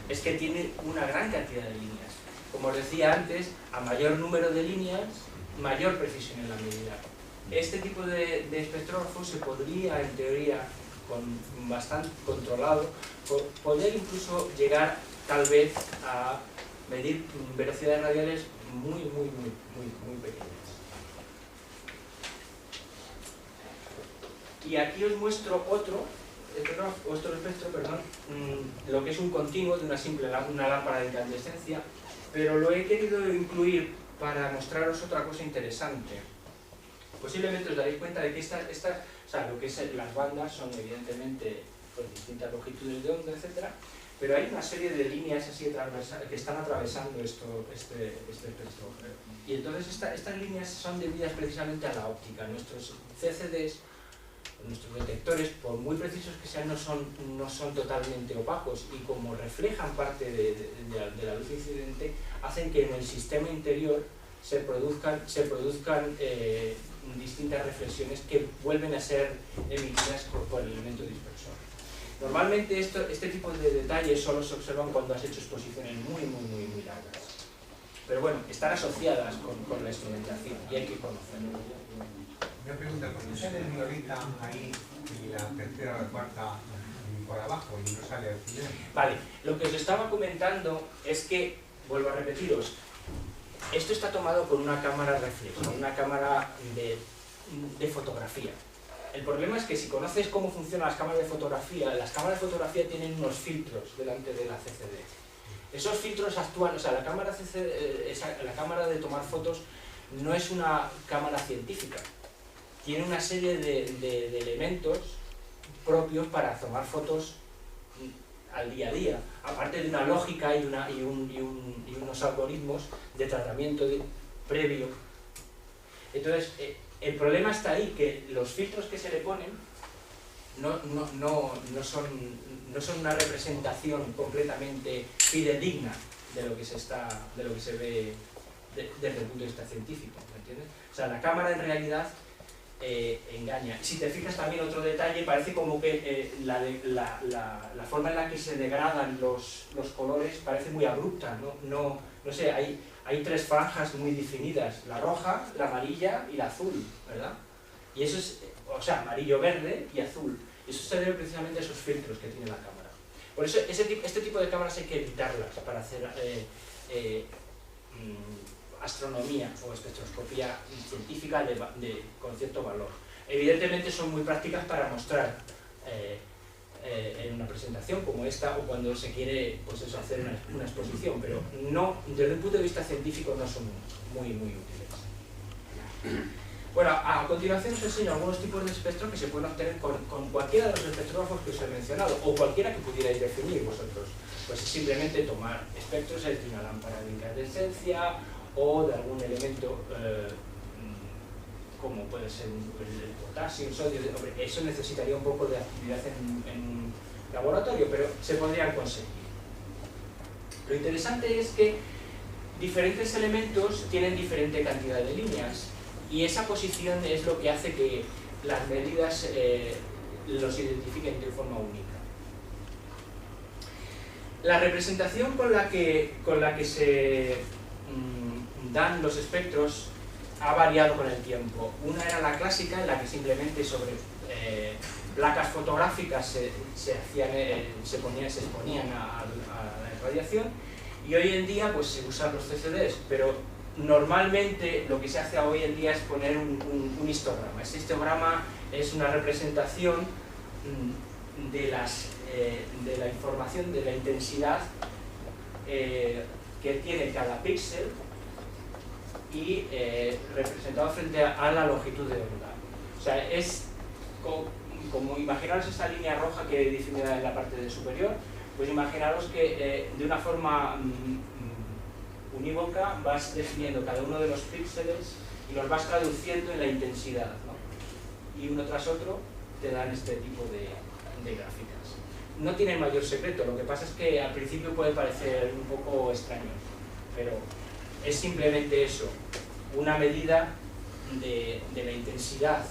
es que tiene una gran cantidad de líneas. Como os decía antes, a mayor número de líneas, mayor precisión en la medida. Este tipo de espectrógrafo se podría, en teoría, bastante controlado, poder incluso llegar tal vez a medir velocidades radiales muy pequeñas. Y aquí os muestro otro espectro, lo que es un continuo de una lámpara de incandescencia, pero lo he querido incluir para mostraros otra cosa interesante. Posiblemente os daréis cuenta de que lo que es las bandas son evidentemente pues, distintas longitudes de onda, etc. Pero hay una serie de líneas así que están atravesando este espectro. Y entonces estas líneas son debidas precisamente a la óptica. Nuestros CCDs, nuestros detectores, por muy precisos que sean, no son totalmente opacos, y como reflejan parte de la luz incidente, hacen que en el sistema interior se produzcan distintas reflexiones que vuelven a ser emitidas por el elemento dispersor. Normalmente este tipo de detalles solo se observan cuando has hecho exposiciones muy largas. Pero bueno, están asociadas con la instrumentación y hay que conocerlo. Una pregunta, ¿por qué sale el violeta ahí y la tercera o la cuarta por abajo y no sale al final? Vale, lo que os estaba comentando es que, vuelvo a repetiros, esto está tomado con una cámara reflex, una cámara de fotografía. El problema es que si conoces cómo funcionan las cámaras de fotografía tienen unos filtros delante de la CCD. Esos filtros actúan, o sea, la cámara de tomar fotos no es una cámara científica. Tiene una serie de elementos propios para tomar fotos al día a día, aparte de una lógica y unos algoritmos de tratamiento previo. Entonces, el problema está ahí, que los filtros que se le ponen no son una representación completamente fidedigna de lo que se ve desde el punto de vista científico, ¿me entiendes? O sea, la cámara en realidad engaña. Si te fijas también otro detalle, parece como que la forma en la que se degradan los colores parece muy abrupta, no sé, hay tres franjas muy definidas, la roja, la amarilla y la azul, ¿verdad? Y eso es, o sea, amarillo, verde y azul. Eso se debe precisamente a esos filtros que tiene la cámara. Por eso este tipo de cámaras hay que evitarlas para hacer astronomía o espectroscopía científica con cierto valor. Evidentemente son muy prácticas para mostrar en una presentación como esta o cuando se quiere pues eso, hacer una exposición, pero no, desde el punto de vista científico no son muy útiles. Bueno, a continuación os enseño algunos tipos de espectros que se pueden obtener con cualquiera de los espectrógrafos que os he mencionado o cualquiera que pudierais definir vosotros. Pues es simplemente tomar espectros de una lámpara de incandescencia o de algún elemento como puede ser el potasio, el sodio. Eso necesitaría un poco de actividad en un laboratorio, pero se podrían conseguir. Lo interesante es que diferentes elementos tienen diferente cantidad de líneas y esa posición es lo que hace que las medidas los identifiquen de forma única. La representación con la que se dan los espectros ha variado con el tiempo. Una era la clásica, en la que simplemente sobre placas fotográficas se exponían a la radiación, y hoy en día pues se usan los CCDs, pero normalmente lo que se hace hoy en día es poner un histograma. Este histograma es una representación de la información, de la intensidad que tiene cada píxel y representado frente a la longitud de onda. sea, es como imaginaros esta línea roja que definida en la parte superior, pues imaginaros que de una forma unívoca vas definiendo cada uno de los píxeles y los vas traduciendo en la intensidad, ¿no? Y uno tras otro te dan este tipo de gráficas. No tienen mayor secreto, lo que pasa es que al principio puede parecer un poco extraño, pero es simplemente eso, una medida de la intensidad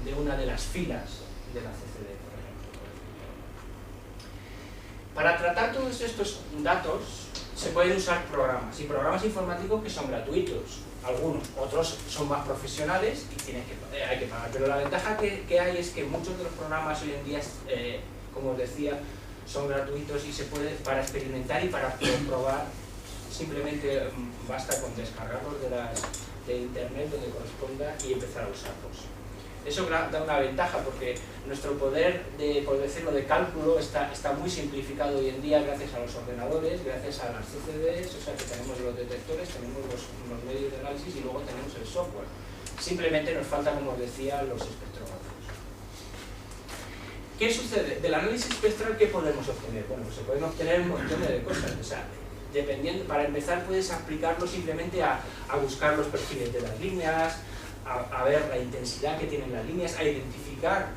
de una de las filas de la CCD, por ejemplo. Para tratar todos estos datos se pueden usar programas, y programas informáticos que son gratuitos, algunos, otros son más profesionales y hay que pagar, pero la ventaja que hay es que muchos de los programas hoy en día, como os decía, son gratuitos y se puede, para experimentar y para probar, simplemente basta con descargarlos de internet donde corresponda y empezar a usarlos. Eso da una ventaja porque nuestro poder por decirlo, de cálculo está muy simplificado hoy en día gracias a los ordenadores, gracias a las CCDs, o sea que tenemos los detectores, tenemos los medios de análisis y luego tenemos el software. Simplemente nos falta, como os decía, los espectrógrafos. ¿Qué sucede? Del análisis espectral, ¿qué podemos obtener? Bueno, pues se pueden obtener un montón de cosas. O sea, dependiendo, para empezar puedes aplicarlo simplemente a buscar los perfiles de las líneas, a ver la intensidad que tienen las líneas, a identificar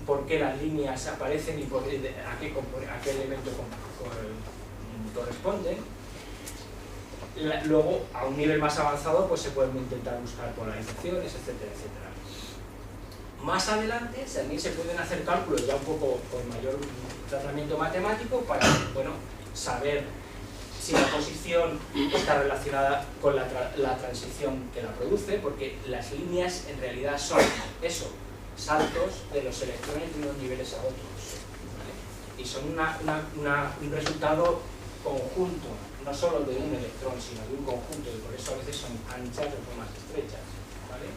por qué las líneas aparecen y a qué elemento corresponden. Luego, a un nivel más avanzado, pues se pueden intentar buscar polarizaciones, etcétera, etcétera. Más adelante también se pueden hacer cálculos ya un poco con mayor tratamiento matemático para, bueno, saber si la posición está relacionada con la transición que la produce, porque las líneas en realidad son eso, saltos de los electrones de unos niveles a otros, ¿vale? Y son un resultado conjunto, no solo de un electrón, sino de un conjunto, y por eso a veces son anchas o más estrechas, ¿vale?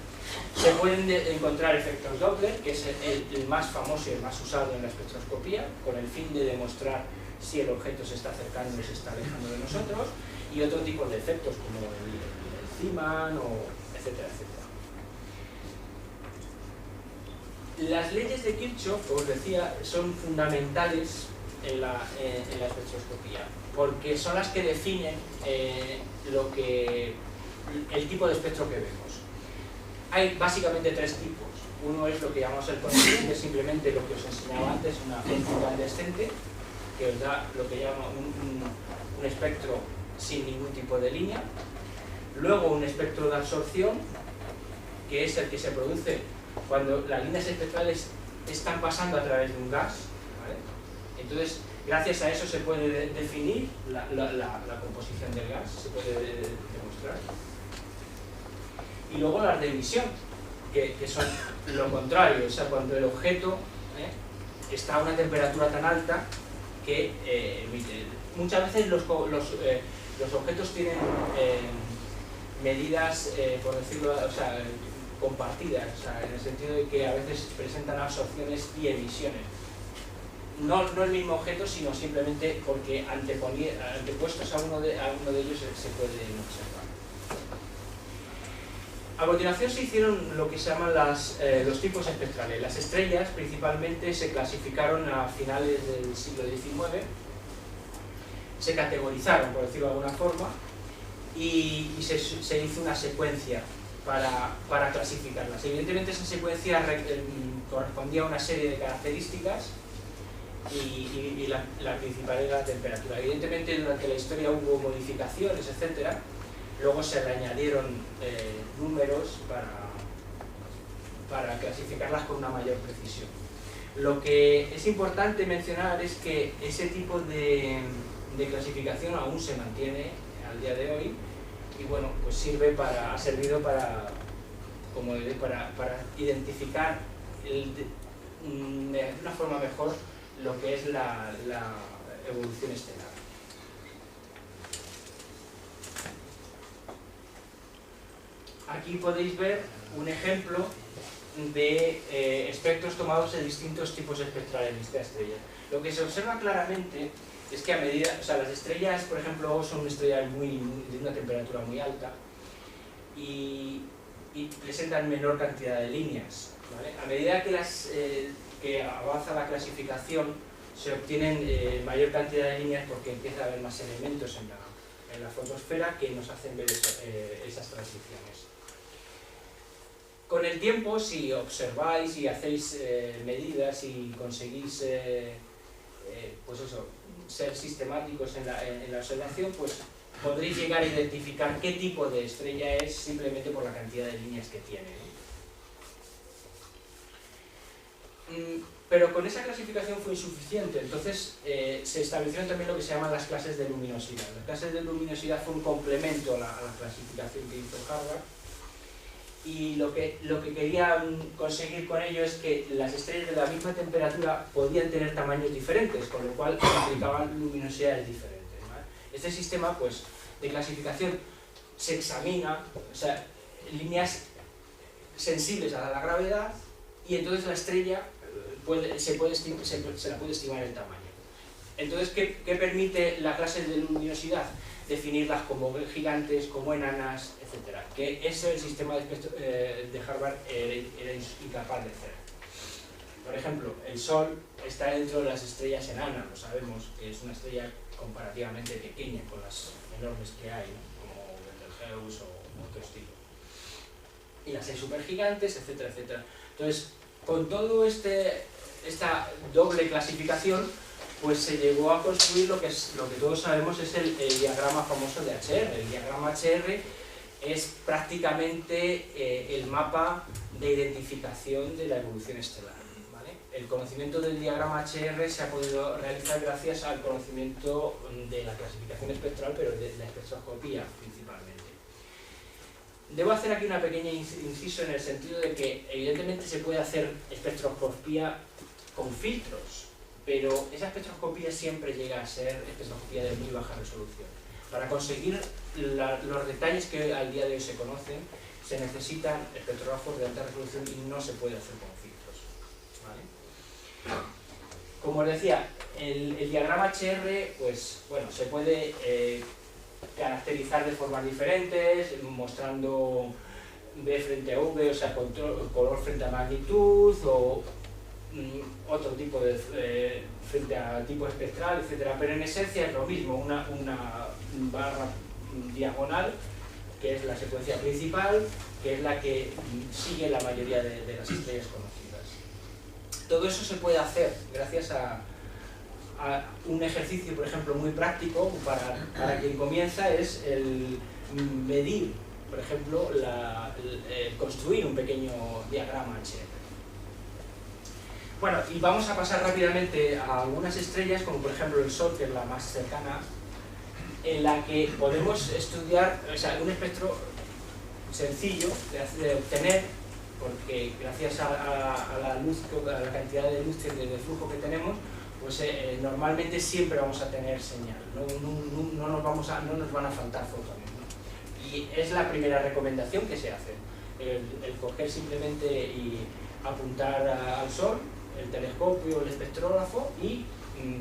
Se pueden encontrar efectos Doppler, que es el más famoso y el más usado en la espectroscopía, con el fin de demostrar si el objeto se está acercando o se está alejando de nosotros, y otro tipo de efectos como el Zeeman, etcétera, etcétera. Las leyes de Kirchhoff, como os decía, son fundamentales en la espectroscopía, porque son las que definen el tipo de espectro que vemos. Hay básicamente tres tipos. Uno es lo que llamamos el continuum, que es simplemente lo que os enseñaba antes, una fuente incandescente, que os da lo que llama un espectro sin ningún tipo de línea. Luego un espectro de absorción, que es el que se produce cuando las líneas espectrales están pasando a través de un gas, ¿vale? Entonces, gracias a eso se puede definir la composición del gas, se puede demostrar. Y luego las de emisión, que son lo contrario, o sea, cuando el objeto está a una temperatura tan alta que emite. Muchas veces los objetos tienen medidas, por decirlo, o sea, compartidas, o sea, en el sentido de que a veces presentan absorciones y emisiones. No el mismo objeto, sino simplemente porque antepuestos a uno de ellos se pueden observar. A continuación se hicieron lo que se llaman los tipos espectrales. Las estrellas principalmente se clasificaron a finales del siglo XIX, se categorizaron, por decirlo de alguna forma, y se hizo una secuencia para clasificarlas. Evidentemente esa secuencia correspondía a una serie de características y la principal era la temperatura. Evidentemente durante la historia hubo modificaciones, etcétera. Luego se le añadieron números para clasificarlas con una mayor precisión. Lo que es importante mencionar es que ese tipo de clasificación aún se mantiene al día de hoy y bueno, pues ha servido para identificar de una forma mejor lo que es la evolución estelar. Aquí podéis ver un ejemplo de espectros tomados de distintos tipos espectrales de esta estrella. Lo que se observa claramente es que a medida, o sea, las estrellas, por ejemplo, son estrellas de una temperatura muy alta y y presentan menor cantidad de líneas, ¿vale? A medida que avanza la clasificación, se obtienen mayor cantidad de líneas porque empieza a haber más elementos en la fotosfera que nos hacen ver esas transiciones. Con el tiempo, si observáis y hacéis medidas y conseguís pues eso, ser sistemáticos en la observación, pues podréis llegar a identificar qué tipo de estrella es simplemente por la cantidad de líneas que tiene, ¿no? Pero con esa clasificación fue insuficiente, entonces se establecieron también lo que se llaman las clases de luminosidad. Las clases de luminosidad fue un complemento a la clasificación que hizo Harvard, y lo que querían conseguir con ello es que las estrellas de la misma temperatura podían tener tamaños diferentes, con lo cual implicaban luminosidades diferentes, ¿vale? Este sistema, pues, de clasificación se examina, o sea, líneas sensibles a la gravedad, y entonces la estrella se la puede estimar el tamaño. Entonces, ¿qué permite la clase de luminosidad? Definirlas como gigantes, como enanas, etc. Que ese el sistema de Harvard era incapaz de hacer. Por ejemplo, el Sol está dentro de las estrellas enanas, lo sabemos, que es una estrella comparativamente pequeña con las enormes que hay, ¿no? Como Betelgeuse o otro estilo. Y las hay supergigantes, etcétera, etcétera. Entonces, con todo esta doble clasificación, pues se llegó a construir lo que todos sabemos es el diagrama famoso de HR. El diagrama HR es prácticamente el mapa de identificación de la evolución estelar, ¿vale? El conocimiento del diagrama HR se ha podido realizar gracias al conocimiento de la clasificación espectral, pero de la espectroscopía principalmente. Debo hacer aquí una pequeña inciso en el sentido de que evidentemente se puede hacer espectroscopía con filtros, pero esa espectroscopía siempre llega a ser espectroscopía de muy baja resolución. Para conseguir los detalles que al día de hoy se conocen, se necesitan espectrógrafos de alta resolución y no se puede hacer con filtros, ¿vale? Como os decía, el diagrama HR, pues, bueno, se puede caracterizar de formas diferentes, mostrando B frente a V, o sea, color frente a magnitud, o otro tipo de frente a tipo espectral, etcétera, pero en esencia es lo mismo, una barra diagonal, que es la secuencia principal, que es la que sigue la mayoría de las estrellas conocidas. Todo eso se puede hacer gracias a un ejercicio, por ejemplo, muy práctico para quien comienza, es el medir, por ejemplo, construir un pequeño diagrama HR. Bueno, y vamos a pasar rápidamente a algunas estrellas, como por ejemplo el Sol, que es la más cercana, en la que podemos estudiar, o sea, un espectro sencillo de obtener, porque gracias a la luz, a la cantidad de luz de flujo que tenemos, pues normalmente siempre vamos a tener señal, no nos van a faltar fotones, ¿no? Y es la primera recomendación que se hace, el coger simplemente y apuntar al Sol, el telescopio, el espectrógrafo, y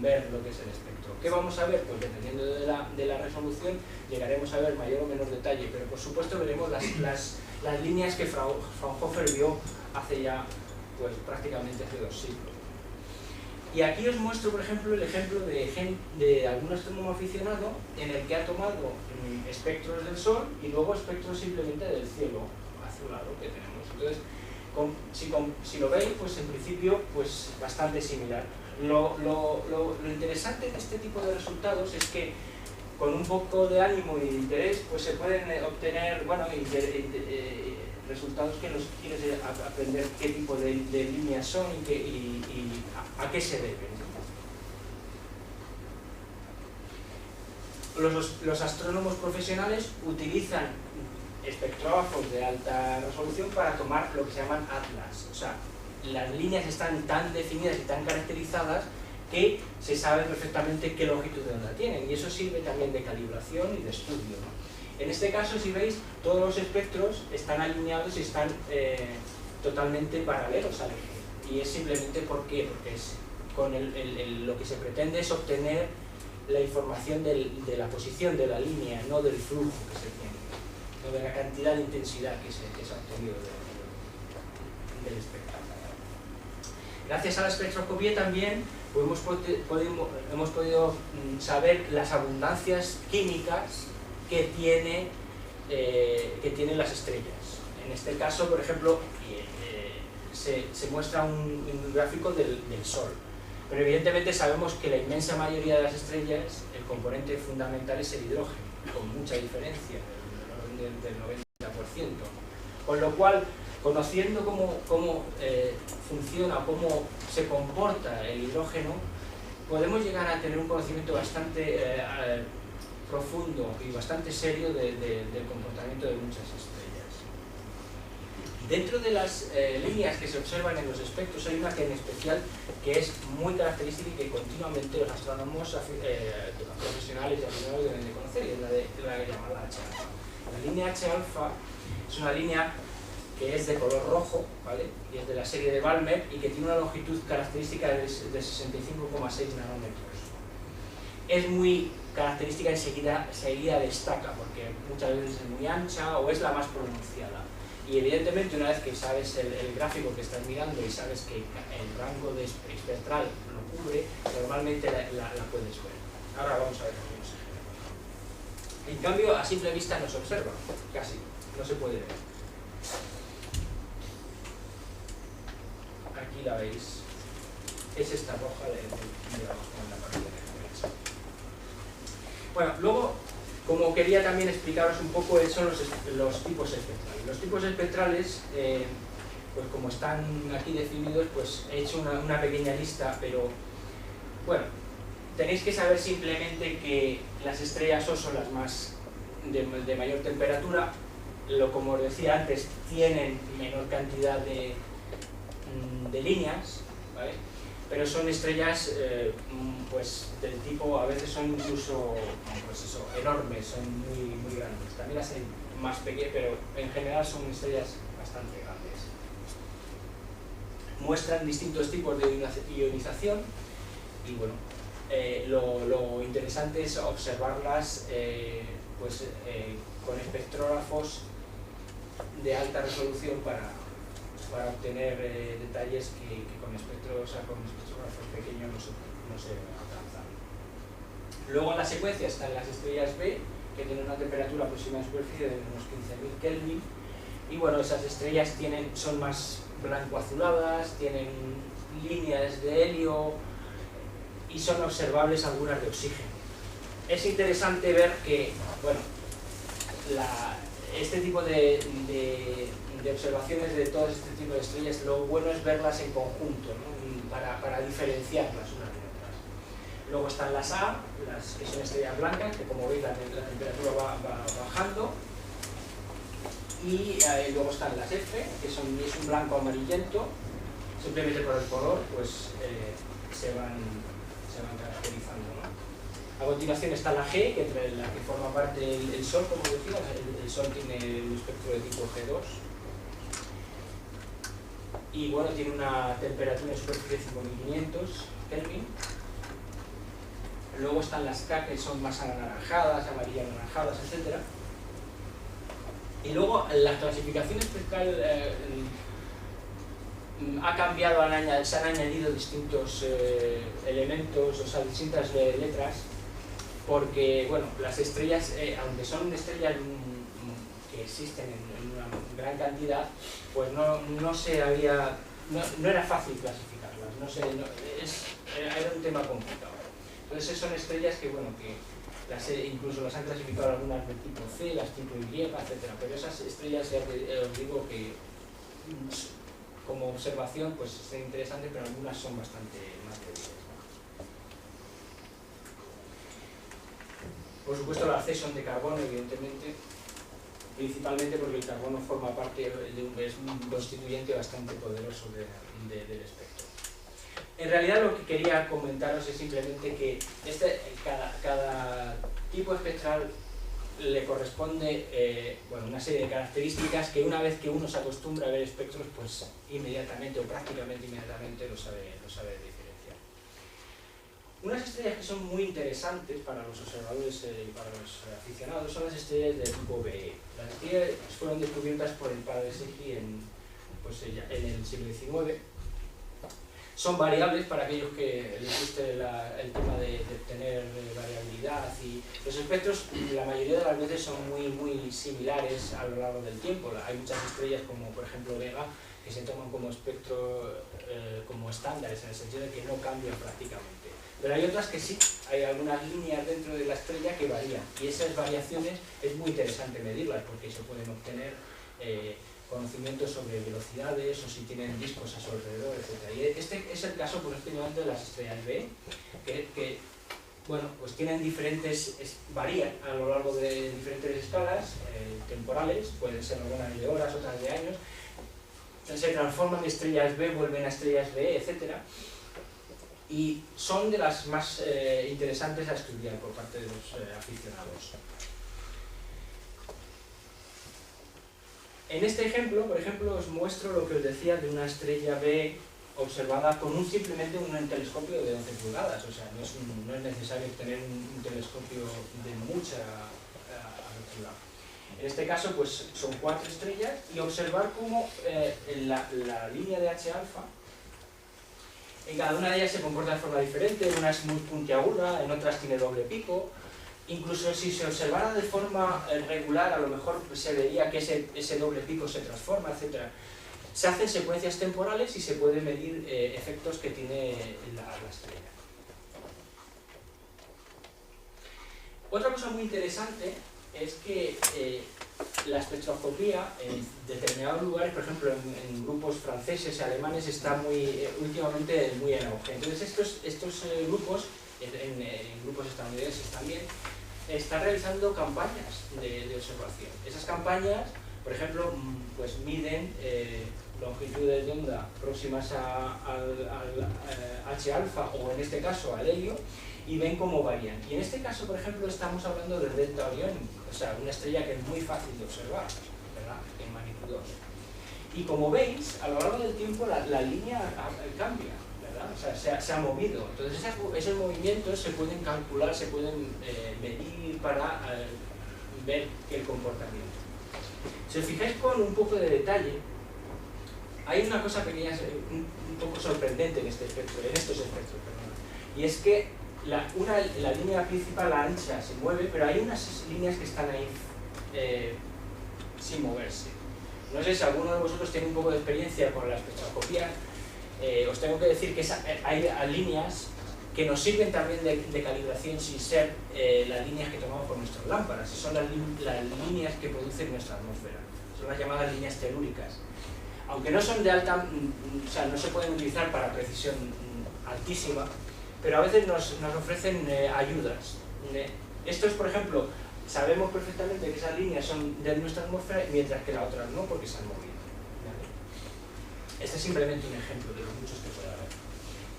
ver lo que es el espectro. ¿Qué vamos a ver? Pues dependiendo de la resolución llegaremos a ver mayor o menor detalle, pero por supuesto veremos las líneas que Fraunhofer vio hace ya, pues prácticamente hace 2 siglos. Y aquí os muestro, por ejemplo, el ejemplo de algún astrónomo aficionado en el que ha tomado espectros del Sol y luego espectros simplemente del cielo azulado que tenemos. Entonces, si lo veis, pues en principio, pues bastante similar. Lo interesante de este tipo de resultados es que con un poco de ánimo y de interés, pues se pueden obtener, bueno, resultados que nos quieres aprender qué tipo de líneas son y a qué se deben. Los astrónomos profesionales utilizan espectrógrafos de alta resolución para tomar lo que se llaman atlas. O sea, las líneas están tan definidas y tan caracterizadas que se sabe perfectamente qué longitud de onda tienen, y eso sirve también de calibración y de estudio, ¿no? En este caso, si veis, todos los espectros están alineados y están totalmente paralelos al eje, y es simplemente porque lo que se pretende es obtener la información de la posición de la línea, no del flujo que se tiene. no de la cantidad de intensidad que se ha obtenido del espectro. Gracias a la espectroscopía también pues hemos podido saber las abundancias químicas que tienen las estrellas. En este caso, por ejemplo, se muestra un gráfico del Sol, pero evidentemente sabemos que la inmensa mayoría de las estrellas, el componente fundamental es el hidrógeno, con mucha diferencia, del 90%. Con lo cual, conociendo cómo funciona, cómo se comporta el hidrógeno, podemos llegar a tener un conocimiento bastante profundo y bastante serio del comportamiento de muchas estrellas. Dentro de las líneas que se observan en los espectros hay una que en especial que es muy característica y que continuamente los astrónomos profesionales y aficionados deben de conocer, y es la que llaman la H-alfa. La línea H-alfa es una línea que es de color rojo, ¿vale? Y es de la serie de Balmer y que tiene una longitud característica de 65,6 nanómetros. Es muy característica, enseguida destaca porque muchas veces es muy ancha o es la más pronunciada. Y evidentemente una vez que sabes el gráfico que estás mirando y sabes que el rango espectral lo cubre, normalmente la puedes ver. Ahora vamos a ver algunos ejemplos. En cambio, a simple vista no se observa, casi, no se puede ver. Aquí la veis, es esta roja digamos, en la parte derecha. Bueno, luego, como quería también explicaros un poco, son los tipos espectrales. Los tipos espectrales, pues como están aquí definidos, pues he hecho una pequeña lista, pero bueno, tenéis que saber simplemente que las estrellas O son las más de mayor temperatura, como os decía antes, tienen menor cantidad de líneas, ¿vale? Pero son estrellas pues del tipo, a veces son incluso pues eso, enormes, son muy grandes. También las hay más pequeñas, pero en general son estrellas bastante grandes. Muestran distintos tipos de ionización y bueno, lo interesante es observarlas con espectrógrafos de alta resolución para obtener detalles que con espectrógrafos pequeños no se alcanzan. Luego en la secuencia están las estrellas B, que tienen una temperatura aproximada de superficie de unos 15.000 Kelvin, y bueno, esas estrellas son más blanco-azuladas, tienen líneas de helio y son observables algunas de oxígeno. Es interesante ver que, bueno, este tipo de observaciones de todo este tipo de estrellas, lo bueno es verlas en conjunto, ¿no? para diferenciarlas unas de otras. Luego están las A, que son estrellas blancas, que como veis la temperatura va bajando, y luego están las F, que es un blanco amarillento, simplemente por el color pues se van caracterizando, ¿no? A continuación está la G, que entre la que forma parte el Sol, como decía, el Sol tiene un espectro de tipo G2, y bueno, tiene una temperatura de superficie de 5500 Kelvin. Luego están las K, que son más anaranjadas, amarillas anaranjadas, etc. Y luego la clasificación espectral ha cambiado, se han añadido distintos elementos, o sea, distintas letras, porque bueno, las estrellas, aunque son estrellas que existen en una gran cantidad, pues no era fácil clasificarlas, era un tema complicado. Entonces son estrellas que, bueno, incluso las han clasificado algunas de tipo C, las tipo Y, etc. Pero esas estrellas, ya os digo que como observación pues es interesante, pero algunas son bastante más débiles, ¿no? Por supuesto las C son de carbono, evidentemente, principalmente porque el carbono forma parte es un constituyente bastante poderoso del espectro. En realidad lo que quería comentaros es simplemente que cada tipo espectral le corresponde una serie de características que una vez que uno se acostumbra a ver espectros, pues inmediatamente o prácticamente inmediatamente lo sabe diferenciar. Unas estrellas que son muy interesantes para los observadores y para los aficionados son las estrellas de tipo Be. Las estrellas fueron descubiertas por el padre Secchi en el siglo XIX. Son variables para aquellos que les guste el tema de tener variabilidad, y los espectros la mayoría de las veces son muy similares a lo largo del tiempo. Hay muchas estrellas como por ejemplo Vega que se toman como espectro como estándares, en el sentido de que no cambian prácticamente. Pero hay otras que sí, hay algunas líneas dentro de la estrella que varían, y esas variaciones es muy interesante medirlas porque se pueden obtener conocimientos sobre velocidades o si tienen discos a su alrededor, etc. Y este es el caso, por ejemplo, de las estrellas Be, que bueno, pues tienen varían a lo largo de diferentes escalas temporales, pueden ser algunas de horas, otras de años, se transforman en estrellas Be, vuelven a estrellas Be, etc. Y son de las más interesantes a estudiar por parte de los aficionados. En este ejemplo, por ejemplo, os muestro lo que os decía de una estrella Be observada con simplemente un telescopio de 11 pulgadas, o sea, no es necesario tener un telescopio de mucha apertura. En este caso, pues son 4 estrellas, y observar cómo la línea de H alfa, en cada una de ellas se comporta de forma diferente, en una es muy puntiaguda, en otras tiene doble pico. Incluso si se observara de forma regular, a lo mejor se vería que ese doble pico se transforma, etc. Se hacen secuencias temporales y se puede medir efectos que tiene la estrella. Otra cosa muy interesante es que la espectroscopía en determinados lugares, por ejemplo en grupos franceses y alemanes, está últimamente muy en auge. Entonces estos grupos, en grupos estadounidenses también, están realizando campañas de observación. Esas campañas, por ejemplo, pues miden longitudes de onda próximas al H alfa, o en este caso al helio, y ven cómo varían. Y en este caso, por ejemplo, estamos hablando de Delta Orionis, o sea, una estrella que es muy fácil de observar, ¿verdad?, en magnitud 2. Y como veis, a lo largo del tiempo la línea cambia, ¿verdad? O sea, se ha movido. Entonces esos movimientos se pueden calcular, se pueden medir para ver el comportamiento. Si os fijáis con un poco de detalle, hay una cosa pequeña, un poco sorprendente en estos espectros, y es que la línea principal, la ancha, se mueve, pero hay unas líneas que están ahí sin moverse. No sé si alguno de vosotros tiene un poco de experiencia con la espectroscopía. Os tengo que decir que hay líneas que nos sirven también de calibración sin ser las líneas que tomamos por nuestras lámparas, son las líneas que producen nuestra atmósfera. Son las llamadas líneas telúricas. Aunque no son de alta, o sea, no se pueden utilizar para precisión altísima, pero a veces nos ofrecen ayudas. Esto es, por ejemplo, sabemos perfectamente que esas líneas son de nuestra atmósfera, mientras que las otras no, porque se han movido. ¿Vale? Este es simplemente un ejemplo de los muchos que puede haber.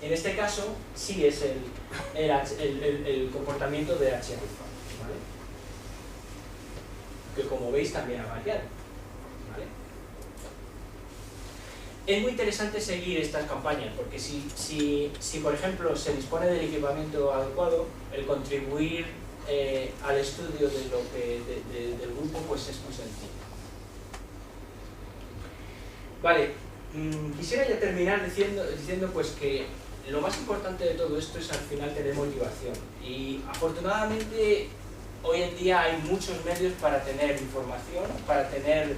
En este caso, sí es el comportamiento de H alfa, ¿vale?, que como veis también ha variado. ¿Vale? Es muy interesante seguir estas campañas, porque si por ejemplo se dispone del equipamiento adecuado, el contribuir al estudio del grupo pues es muy sencillo. Vale, quisiera ya terminar diciendo pues que lo más importante de todo esto es al final tener motivación, y afortunadamente hoy en día hay muchos medios para tener información, para tener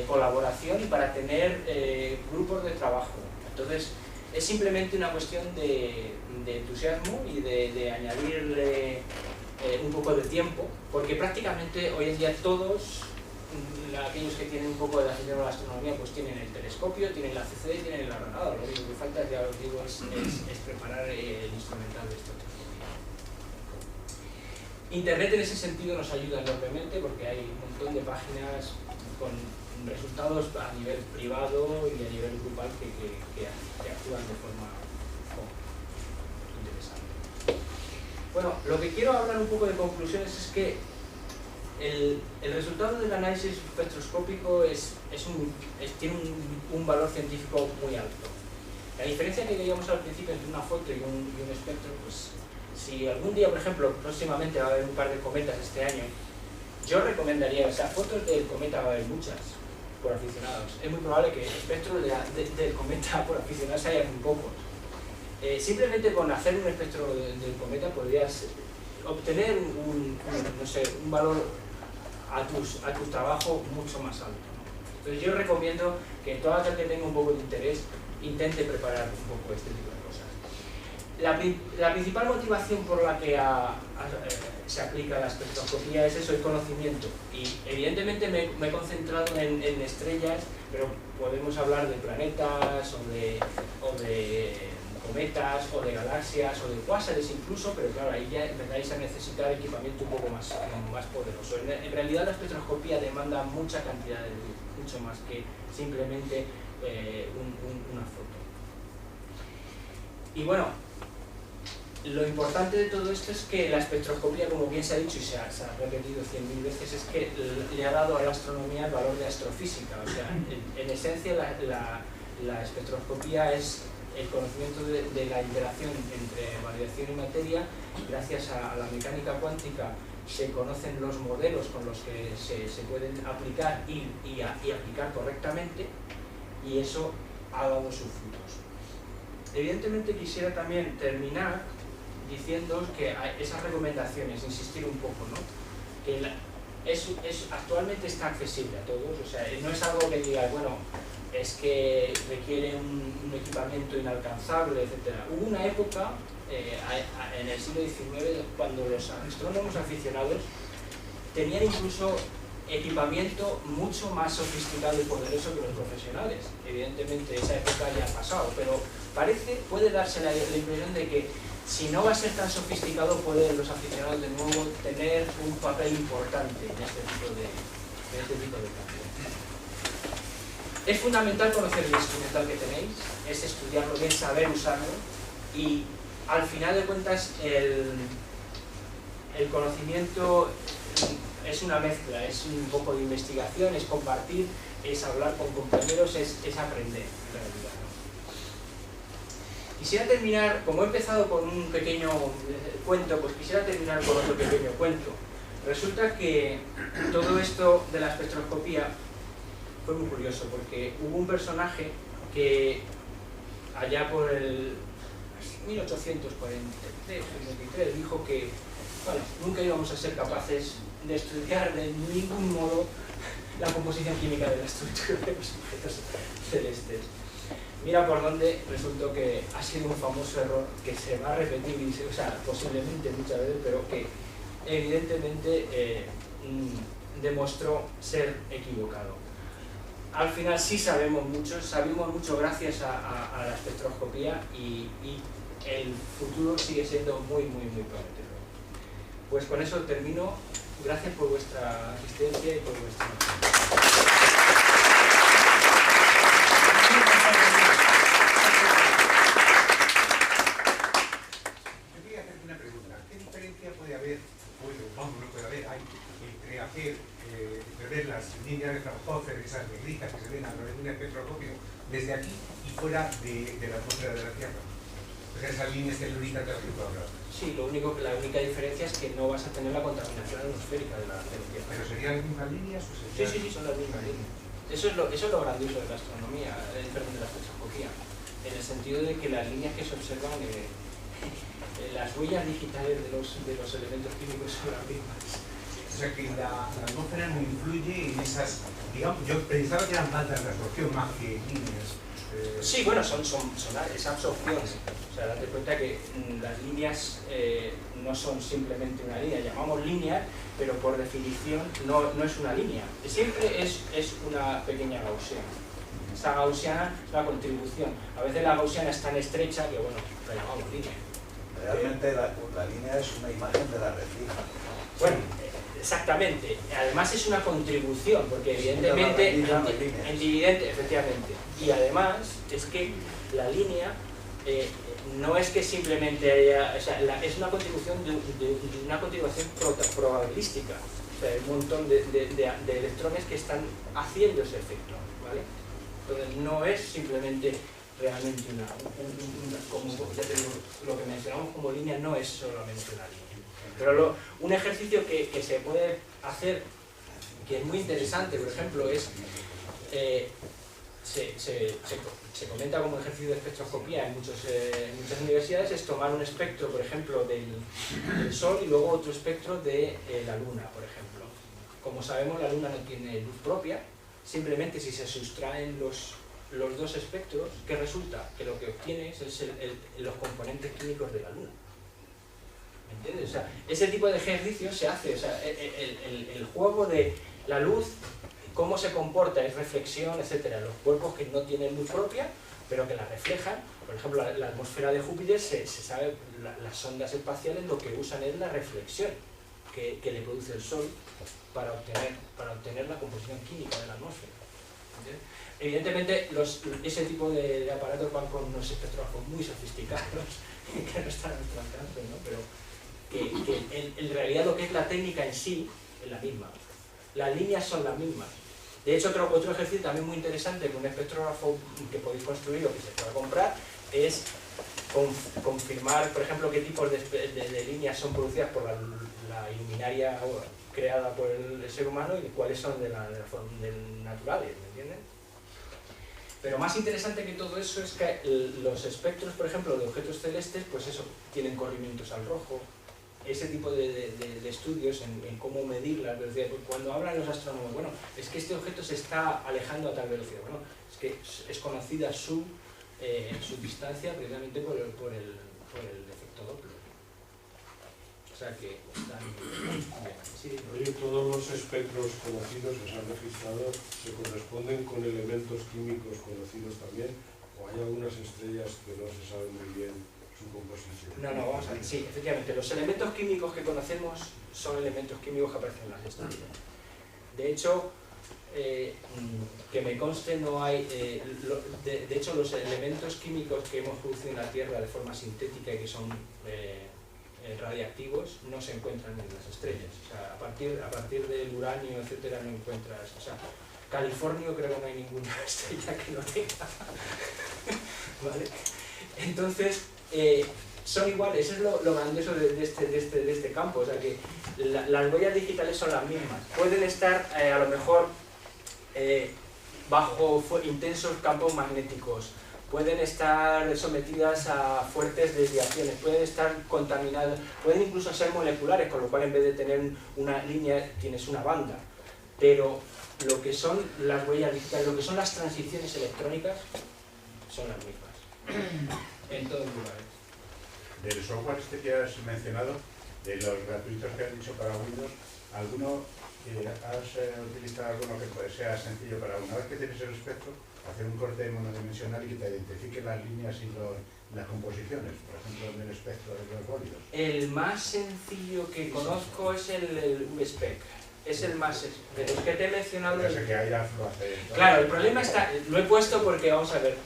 colaboración y para tener grupos de trabajo. Entonces es simplemente una cuestión de entusiasmo y de añadirle un poco de tiempo, porque prácticamente hoy en día todos aquellos que tienen un poco de afición a la astronomía pues tienen el telescopio, tienen la CCD y tienen el ordenador. Lo único que falta, ya os digo, es preparar el instrumental de espectroscopía. Internet en ese sentido nos ayuda enormemente, porque hay un montón de páginas con resultados a nivel privado y a nivel grupal que actúan de forma interesante. Bueno, lo que quiero hablar un poco de conclusiones es que el resultado del análisis espectroscópico tiene un valor científico muy alto. La diferencia que veíamos al principio entre una foto y un espectro, pues si algún día, por ejemplo, próximamente va a haber un par de cometas este año, yo recomendaría, o sea, fotos del cometa va a haber muchas por aficionados. Es muy probable que espectros del cometa por aficionados haya muy pocos. Simplemente con hacer un espectro del cometa podrías obtener no sé, un valor a tu trabajo mucho más alto, ¿no? Entonces yo recomiendo que todo aquel que tenga un poco de interés intente preparar un poco este tipo de cosas. La principal motivación por la que se aplica la espectroscopía es eso, el conocimiento. Y evidentemente me he concentrado en estrellas, pero podemos hablar de planetas o de cometas o de galaxias o de cuásares incluso, pero claro, ahí ya empezáis a necesitar equipamiento un poco más poderoso. En realidad la espectroscopía demanda mucha cantidad de luz, mucho más que simplemente una foto. Y bueno, lo importante de todo esto es que la espectroscopía, como bien se ha dicho y se ha repetido 100.000 veces, es que le ha dado a la astronomía el valor de astrofísica. O sea, en esencia la espectroscopía es el conocimiento de la interacción entre radiación y materia. Gracias a la mecánica cuántica se conocen los modelos con los que se pueden aplicar y aplicar correctamente, y eso ha dado sus frutos. Evidentemente quisiera también terminar diciendo que esas recomendaciones, insistir un poco, ¿no? Que actualmente está accesible a todos, o sea, no es algo que diga, bueno, es que requiere un equipamiento inalcanzable, etc. Hubo una época en el siglo XIX cuando los astrónomos aficionados tenían incluso equipamiento mucho más sofisticado y poderoso que los profesionales. Evidentemente esa época ya ha pasado, pero puede darse la impresión de que si no va a ser tan sofisticado, pueden los aficionados de nuevo tener un papel importante en este tipo de cambios. Es fundamental conocer el instrumental que tenéis, es estudiarlo bien, saber usarlo, y al final de cuentas el conocimiento es una mezcla, es un poco de investigación, es compartir, es hablar con compañeros, es aprender en realidad, ¿no? Quisiera terminar, como he empezado con un pequeño cuento, pues quisiera terminar con otro pequeño cuento. Resulta que todo esto de la espectroscopía fue muy curioso, porque hubo un personaje que allá por el 1843 dijo que, bueno, nunca íbamos a ser capaces de estudiar de ningún modo la composición química de la estructura de los objetos celestes. Mira por dónde resultó que ha sido un famoso error que se va a repetir, o sea, posiblemente muchas veces, pero que evidentemente demostró ser equivocado. Al final sí sabemos mucho gracias a la espectroscopía, y el futuro sigue siendo muy prometedor. Pues con eso termino. Gracias por vuestra asistencia y por vuestra atención. Yo quería hacerte una pregunta. ¿Qué diferencia puede haber, entre hacer ver las líneas de Fraunhofer, esas negritas que se ven a través de un espectroscopio desde aquí y fuera de la atmósfera de la Tierra? O sea, esas líneas telúricas de las que tú hablas. Sí, la única diferencia es que no vas a tener la contaminación atmosférica de la Tierra. ¿Pero serían las mismas líneas? O serían... Sí, son las mismas líneas. Eso es lo grandioso de la astronomía, perdón, de la espectroscopía, en el sentido de que las líneas que se observan, las huellas digitales de los elementos químicos son las mismas. O sea que la atmósfera no influye en esas, digamos, yo pensaba que eran faltas de absorción más que líneas. Sí, bueno, son esa absorción. O sea, date cuenta que las líneas no son simplemente una línea, llamamos líneas, pero por definición no es una línea. Siempre es una pequeña gaussiana. Esa gaussiana es una contribución. A veces la gaussiana es tan estrecha que, bueno, la llamamos línea. Realmente la línea es una imagen de la refleja. Bueno, exactamente. Además es una contribución, porque evidentemente el dividente, efectivamente. Y además es que la línea no es que simplemente haya, o sea, es una contribución de una contribución probabilística. O sea, hay un montón de electrones que están haciendo ese efecto, ¿vale? Entonces no es simplemente realmente como ya te digo, lo que mencionamos como línea no es solamente una línea. Pero un ejercicio que se puede hacer, que es muy interesante, por ejemplo, es se comenta como ejercicio de espectroscopía en muchas universidades, es tomar un espectro, por ejemplo, del Sol y luego otro espectro de la Luna, por ejemplo. Como sabemos, la Luna no tiene luz propia, simplemente si se sustraen los dos espectros, ¿qué resulta? Que lo que obtienes es los componentes químicos de la Luna. ¿Me entiendes? O sea, ese tipo de ejercicio se hace, o sea, el juego de la luz, cómo se comporta, es reflexión, etcétera. Los cuerpos que no tienen luz propia, pero que la reflejan, por ejemplo, la atmósfera de Júpiter, se sabe, las sondas espaciales lo que usan es la reflexión que le produce el Sol para obtener la composición química de la atmósfera. ¿Entiendes? Evidentemente, ese tipo de aparatos van con unos espectrógrafos muy sofisticados que no están a nuestro alcance, ¿no? Pero que en realidad lo que es la técnica en sí es la misma. Las líneas son las mismas. De hecho, otro ejercicio también muy interesante con un espectrógrafo que podéis construir o que se pueda comprar es confirmar, por ejemplo, qué tipos de líneas son producidas por la iluminaria creada por el ser humano y cuáles son de naturales, ¿me entienden? Pero más interesante que todo eso es que los espectros, por ejemplo, de objetos celestes, pues eso, tienen corrimientos al rojo, ese tipo de estudios en cómo medir la velocidad. Cuando hablan los astrónomos, bueno, es que este objeto se está alejando a tal velocidad, bueno, es que es conocida su distancia precisamente por el efecto Doppler. O sea que están bien. Sí. Oye, todos los espectros conocidos que se han registrado se corresponden con elementos químicos conocidos también, o hay algunas estrellas que no se sabe muy bien su composición. No, vamos a ver, sí, efectivamente, los elementos químicos que conocemos son elementos químicos que aparecen en las estrellas. De hecho, que me conste, no hay... de hecho, los elementos químicos que hemos producido en la Tierra de forma sintética y que son radiactivos no se encuentran en las estrellas. O sea, a partir del uranio, etcétera, no encuentras... O sea, Californio creo que no hay ninguna estrella que lo tenga. ¿Vale? Entonces, son iguales, eso es lo grandioso de este campo, o sea que las huellas digitales son las mismas. Pueden estar a lo mejor bajo intensos campos magnéticos, pueden estar sometidas a fuertes desviaciones, pueden estar contaminadas, pueden incluso ser moleculares, con lo cual en vez de tener una línea tienes una banda. Pero lo que son las huellas digitales, lo que son las transiciones electrónicas, son las mismas, en todos lugares. Del software este que has mencionado, de los gratuitos que has dicho para Windows, ¿alguno has utilizado alguno que sea sencillo para una vez que tienes el espectro, hacer un corte monodimensional y que te identifique las líneas y las composiciones, por ejemplo, en el espectro de los bólidos? El más sencillo que conozco es el VSpec. Es el más... De los que te he mencionado... Claro, el problema está... Lo he puesto porque, vamos a ver,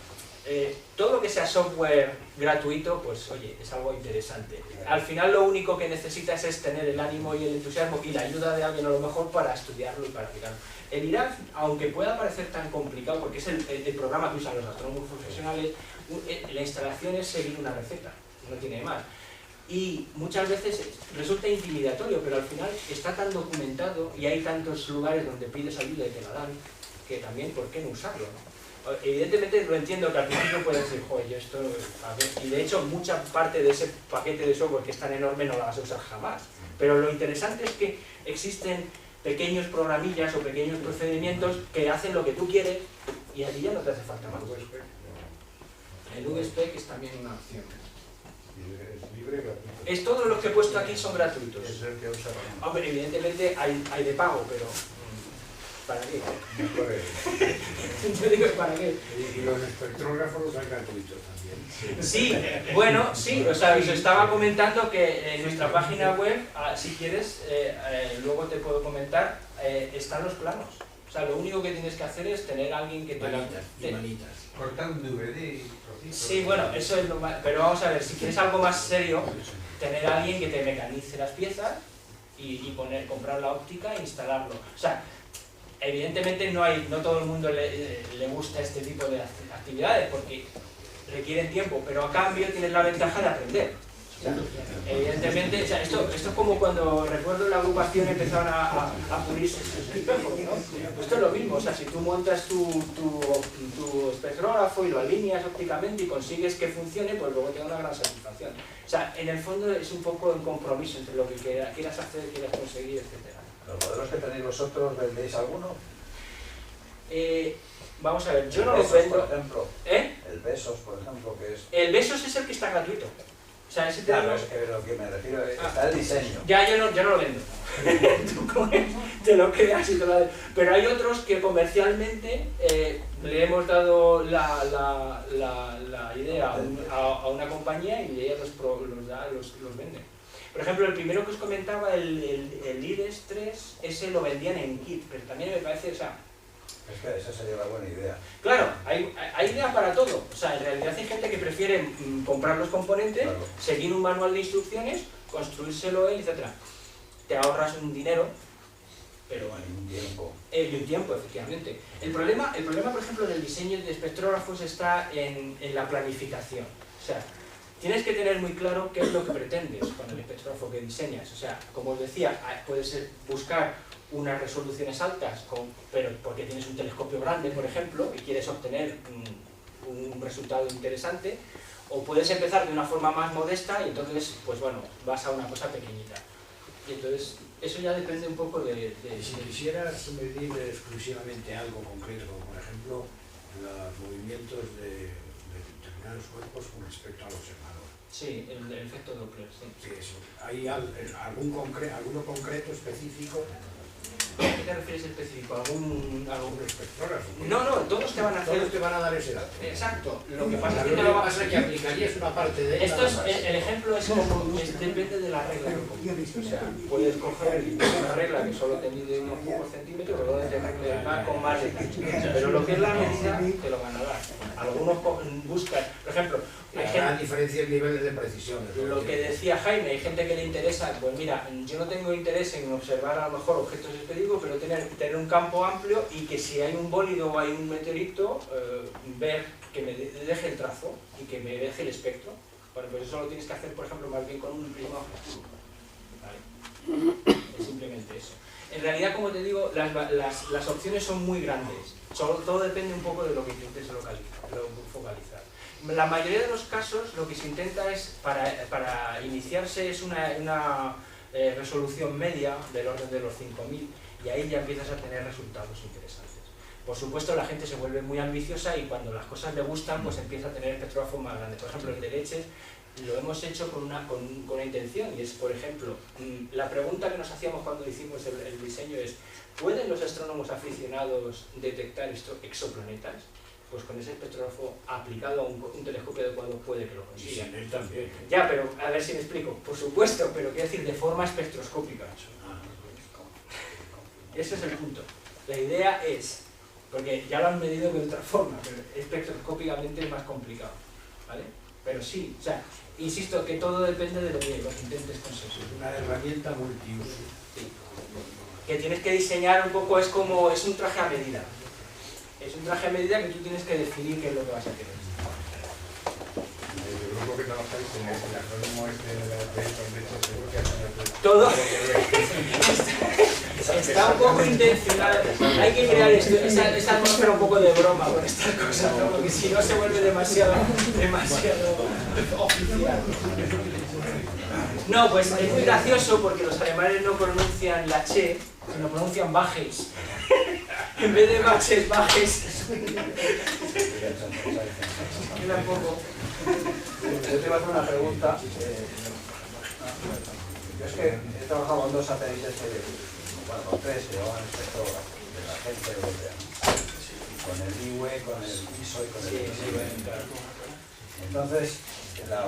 todo lo que sea software gratuito, pues oye, es algo interesante. Al final lo único que necesitas es tener el ánimo y el entusiasmo y la ayuda de alguien a lo mejor para estudiarlo y para aplicarlo. El IRAF, aunque pueda parecer tan complicado, porque es el programa que usan los astrónomos profesionales, la instalación es seguir una receta, no tiene más. Y muchas veces resulta intimidatorio, pero al final está tan documentado y hay tantos lugares donde pides ayuda y te la dan, que también, ¿por qué no usarlo, no? Evidentemente lo entiendo que al principio puedes decir, joder, yo esto... A ver, y de hecho mucha parte de ese paquete de software que es tan enorme no la vas a usar jamás. Pero lo interesante es que existen pequeños programillas o pequeños procedimientos que hacen lo que tú quieres y a ti ya no te hace falta más. El VSpec es también una opción. ¿Es libre y gratuito? Es todos los que he puesto aquí son gratuitos. Es el que usa. Hombre, evidentemente hay de pago, pero... ¿Para qué? Yo digo, ¿para qué? Y los espectrógrafos son gratuitos también. Sí, bueno, sí, o sea, os estaba comentando que en nuestra página web, si quieres, luego te puedo comentar, están los planos. O sea, lo único que tienes que hacer es tener a alguien que te... Manitas. Cortar un DVD y trocitos. Sí, bueno, eso es lo más... Pero vamos a ver, si quieres algo más serio, tener a alguien que te mecanice las piezas y comprar la óptica e instalarlo. O sea, evidentemente no todo el mundo le gusta este tipo de actividades, porque requieren tiempo, pero a cambio tienes la ventaja de aprender. O sea, evidentemente, o sea, esto es como cuando recuerdo la agrupación empezaron a pulirse sus espejos, ¿no? Pues esto es lo mismo, o sea, si tú montas tu espectrógrafo y lo alineas ópticamente y consigues que funcione, pues luego te da una gran satisfacción. O sea, en el fondo es un poco el compromiso entre lo que quieras hacer, quieras conseguir, etc. ¿Los modelos que tenéis vosotros vendéis alguno? Vamos a ver, yo no El los Besos, vendo. por ejemplo. ¿Eh? El Besos, por ejemplo, que es... El Besos es el que está gratuito. O sea, ese te Claro, digo- es que lo que me refiero es está el diseño. Ya, yo no lo vendo. Tú coges, te lo creas y te lo... Pero hay otros que comercialmente le hemos dado la idea a una compañía y ella los vende. Por ejemplo, el primero que os comentaba, el IRES 3, ese lo vendían en kit, pero también me parece, o sea... Es que esa sería la buena idea. Claro, hay idea para todo. O sea, en realidad hay gente que prefiere comprar los componentes, Claro. seguir un manual de instrucciones, construírselo él, etc. Te ahorras un dinero, pero bueno, En un tiempo. y un tiempo, efectivamente. El problema, por ejemplo, del diseño de espectrógrafos está en la planificación. O sea, tienes que tener muy claro qué es lo que pretendes con el espectrógrafo que diseñas. O sea, como os decía, puedes buscar unas resoluciones altas, pero porque tienes un telescopio grande, por ejemplo, y quieres obtener un resultado interesante, o puedes empezar de una forma más modesta y entonces, pues bueno, vas a una cosa pequeñita. Y entonces, eso ya depende un poco de Si quisieras medir exclusivamente algo concreto, como por ejemplo los movimientos de determinados cuerpos con respecto al observador. Sí, el efecto Doppler, sí. Sí, eso. ¿Hay alguno concreto, específico? ¿A qué te refieres específico? ¿Algún espectrógrafo? No, todos te van a hacer... Todos te van a dar ese dato. Exacto. Lo que pasa es Lo que te que lo pasa es que aplicarías una parte de Esto ella. es, el ejemplo es como, depende de la regla. O sea, puedes coger una regla que solo te mide unos pocos centímetros, luego te regla con más detalle. Pero lo que es la medida te lo van a dar. Algunos buscan, por ejemplo, hay La gente, gran diferencia en niveles de precisión. lo que decía Jaime, hay gente que le interesa, pues mira, yo no tengo interés en observar a lo mejor objetos específicos, pero tener un campo amplio y que si hay un bólido o hay un meteorito, ver que me deje el trazo y que me deje el espectro. Bueno, pues eso lo tienes que hacer, por ejemplo, más bien con un prisma objetivo. ¿Vale? Es simplemente eso. En realidad, como te digo, las opciones son muy grandes. Todo depende un poco de lo que intentes focalizar. La mayoría de los casos lo que se intenta es, para iniciarse, es una resolución media del orden de los 5000 y ahí ya empiezas a tener resultados interesantes. Por supuesto, la gente se vuelve muy ambiciosa y cuando las cosas le gustan, pues empieza a tener espectrógrafos más grandes. Por ejemplo, el de leches lo hemos hecho con una intención y es, por ejemplo, la pregunta que nos hacíamos cuando hicimos el diseño es: ¿pueden los astrónomos aficionados detectar exoplanetas? Pues con ese espectrógrafo aplicado a un telescopio adecuado puede que lo Y consigan. sin él también. Ya, pero a ver si me explico. Por supuesto, pero quiero decir de forma espectroscópica. Ese es el punto. La idea es, porque ya lo han medido de otra forma, pero espectroscópicamente es más complicado, ¿vale? Pero sí, o sea, insisto que todo depende de lo que intentes conseguir. Es una herramienta multiuso. Sí. Que tienes que diseñar un poco, es un traje a medida. Es un traje a medida que tú tienes que definir qué es lo que vas a querer. El grupo que trabajáis en el acrónimo este de las leches, seguro que hace Todo está un poco intencionado. Hay que crear esa atmósfera un poco de broma con estas cosas, ¿no? Porque si no se vuelve demasiado oficial. No, pues es muy gracioso porque los alemanes no pronuncian la che, sino pronuncian bajes. En vez de baches, bajes. Queda un poco. Yo te iba a hacer una pregunta. Yo es que he trabajado con dos satélites con tres que llevaban espectrógrafos de la agencia europea, ¿no? Con el IWE, con el ISO y con el ISO. Entonces, la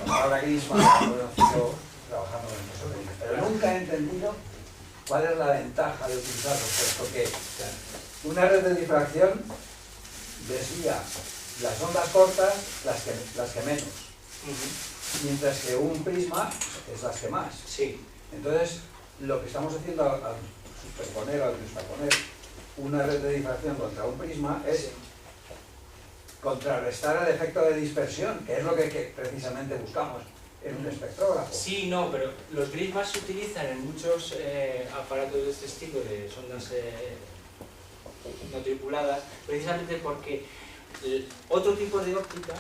palabra Grisman ha conocido trabajando con estos satélites, pero nunca he entendido cuál es la ventaja de utilizarlos, puesto que una red de difracción desvía las ondas cortas las que menos, mientras que un prisma es las que más. Sí. Entonces, lo que estamos haciendo al superponer o al justaponer una red de difracción contra un prisma es contrarrestar el efecto de dispersión, que es lo que precisamente buscamos en un espectrógrafo. Sí, no, pero los grismas se utilizan en muchos aparatos de este estilo, de sondas no tripuladas, precisamente porque otro tipo de óptica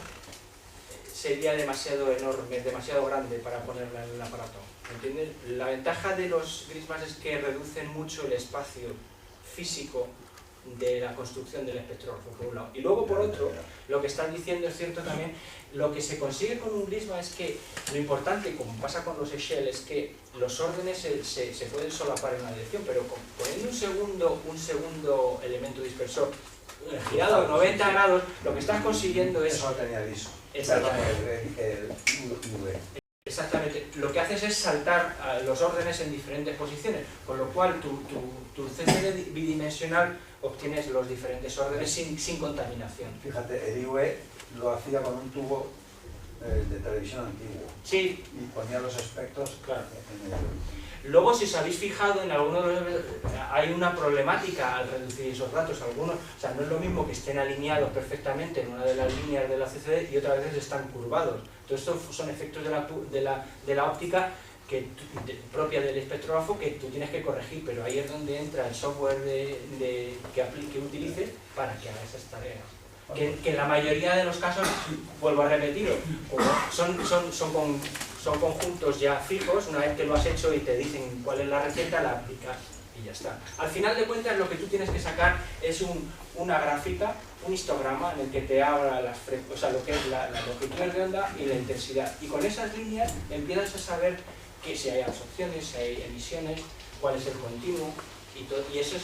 sería demasiado enorme, demasiado grande para ponerla en el aparato. ¿Entiendes? La ventaja de los grismas es que reducen mucho el espacio físico de la construcción del espectrógrafo, por un lado. Y luego, por otro, lo que están diciendo es cierto también, lo que se consigue con un grisma es que lo importante, como pasa con los Echelle, es que los órdenes se pueden solapar en una dirección, pero poniendo un segundo elemento dispersor girado a 90 grados, lo que estás consiguiendo es... Eso lo tenía liso. Exactamente. Exactamente. Lo que haces es saltar a los órdenes en diferentes posiciones, con lo cual tu CCD bidimensional obtienes los diferentes órdenes sin contaminación. Fíjate, el IUE lo hacía con un tubo de televisión antiguo. Sí. Y ponía los espectros Claro. en el... Luego, si os habéis fijado, en algunos de los, hay una problemática al reducir esos datos. Algunos, o sea, no es lo mismo que estén alineados perfectamente en una de las líneas de la CCD y otras veces están curvados. Todo esto son efectos de la óptica propia del espectrógrafo que tú tienes que corregir, pero ahí es donde entra el software que utilices para que haga esas tareas. Que en la mayoría de los casos, vuelvo a repetirlo, son conjuntos ya fijos, una vez que lo has hecho y te dicen cuál es la receta, la aplicas y ya está. Al final de cuentas, lo que tú tienes que sacar es una gráfica, un histograma en el que te abra lo que es la longitud de onda y la intensidad. Y con esas líneas empiezas a saber que si hay absorciones, si hay emisiones, cuál es el continuo, y eso es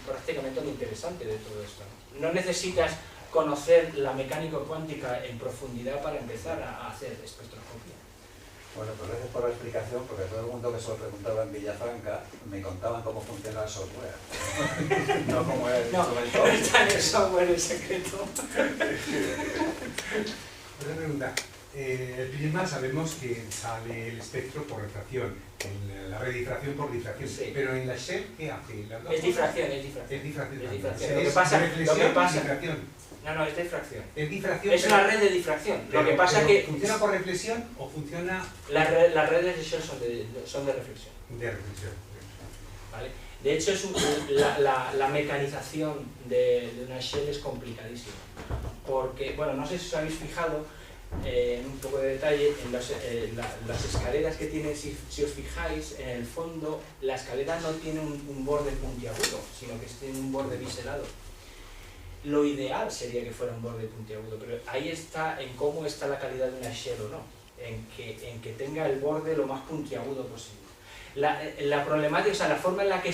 prácticamente lo interesante de todo esto. No necesitas conocer la mecánica cuántica en profundidad para empezar a hacer espectroscopia. Bueno, pues gracias por la explicación, porque todo el mundo que se lo preguntaba en Villafranca me contaban cómo funciona el software. No como el instrumento. No está en el software el secreto. Otra pregunta. El prisma sabemos que sale el espectro por refracción, en la redifracción por difracción, Sí. Pero en la Echelle, ¿qué hace? Es difracción. Es difracción. Es difracción. Es Lo que pasa- reflexión lo que pasa- y difracción. No, es difracción. Es difracción. Es una red de difracción. Lo que pasa pero que ¿funciona por reflexión o funciona las redes de Shell son de reflexión. de reflexión? ¿Vale? De hecho, la mecanización de una Shell es complicadísima. Porque, bueno, no sé si os habéis fijado en un poco de detalle en las escaleras que tiene, si os fijáis, en el fondo la escalera no tiene un borde puntiagudo, sino que tiene un borde biselado. Lo ideal sería que fuera un borde puntiagudo, pero ahí está en cómo está la calidad de una Shell o no, en que tenga el borde lo más puntiagudo posible. La problemática, o sea, la forma en la que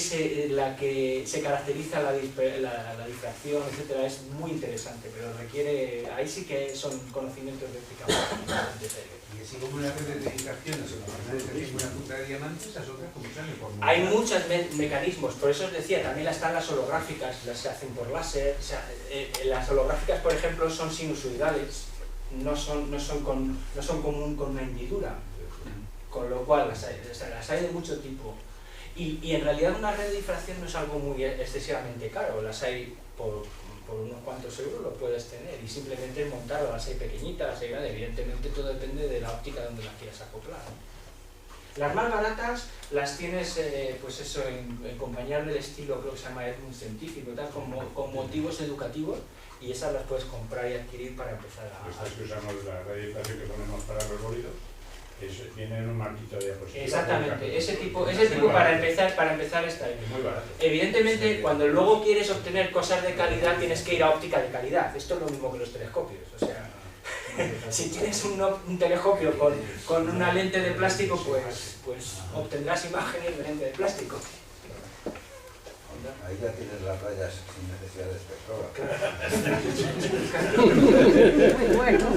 se caracteriza la difracción, etcétera, es muy interesante, pero requiere, ahí sí que son conocimientos de óptica bastante serios. Y así como una red de dedicaciones o la red de una punta de diamante, esas otras como salen por Hay muchos mecanismos, por eso os decía, también están las holográficas, las se hacen por láser. O sea, las holográficas, por ejemplo, son sinusoidales, no son común con una hendidura, con lo cual las hay de mucho tipo. Y en realidad una red de difracción no es algo muy excesivamente caro, las hay por unos cuantos euros lo puedes tener, y simplemente montarlas, las hay pequeñitas, las hay grandes, evidentemente todo depende de la óptica donde las quieras acoplar. Las más baratas las tienes, pues eso, en compañías del estilo, creo que se llama Edmund Científico, tal, con motivos educativos, y esas las puedes comprar y adquirir para empezar a... Estas que usamos, la radiación que ponemos para los bólidos, viene en un marquito de diapositiva. Exactamente, ese tipo para empezar está bien. Es muy barato. Evidentemente, cuando luego quieres obtener cosas de calidad, tienes que ir a óptica de calidad. Esto es lo mismo que los telescopios. O sea, si tienes un telescopio con una lente de plástico, pues obtendrás imágenes de lente de plástico. Ahí ya tienes las rayas sin necesidad de espectrógrafo. Muy bueno.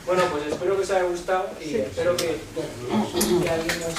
Bueno, pues espero que os haya gustado y espero que alguien nos...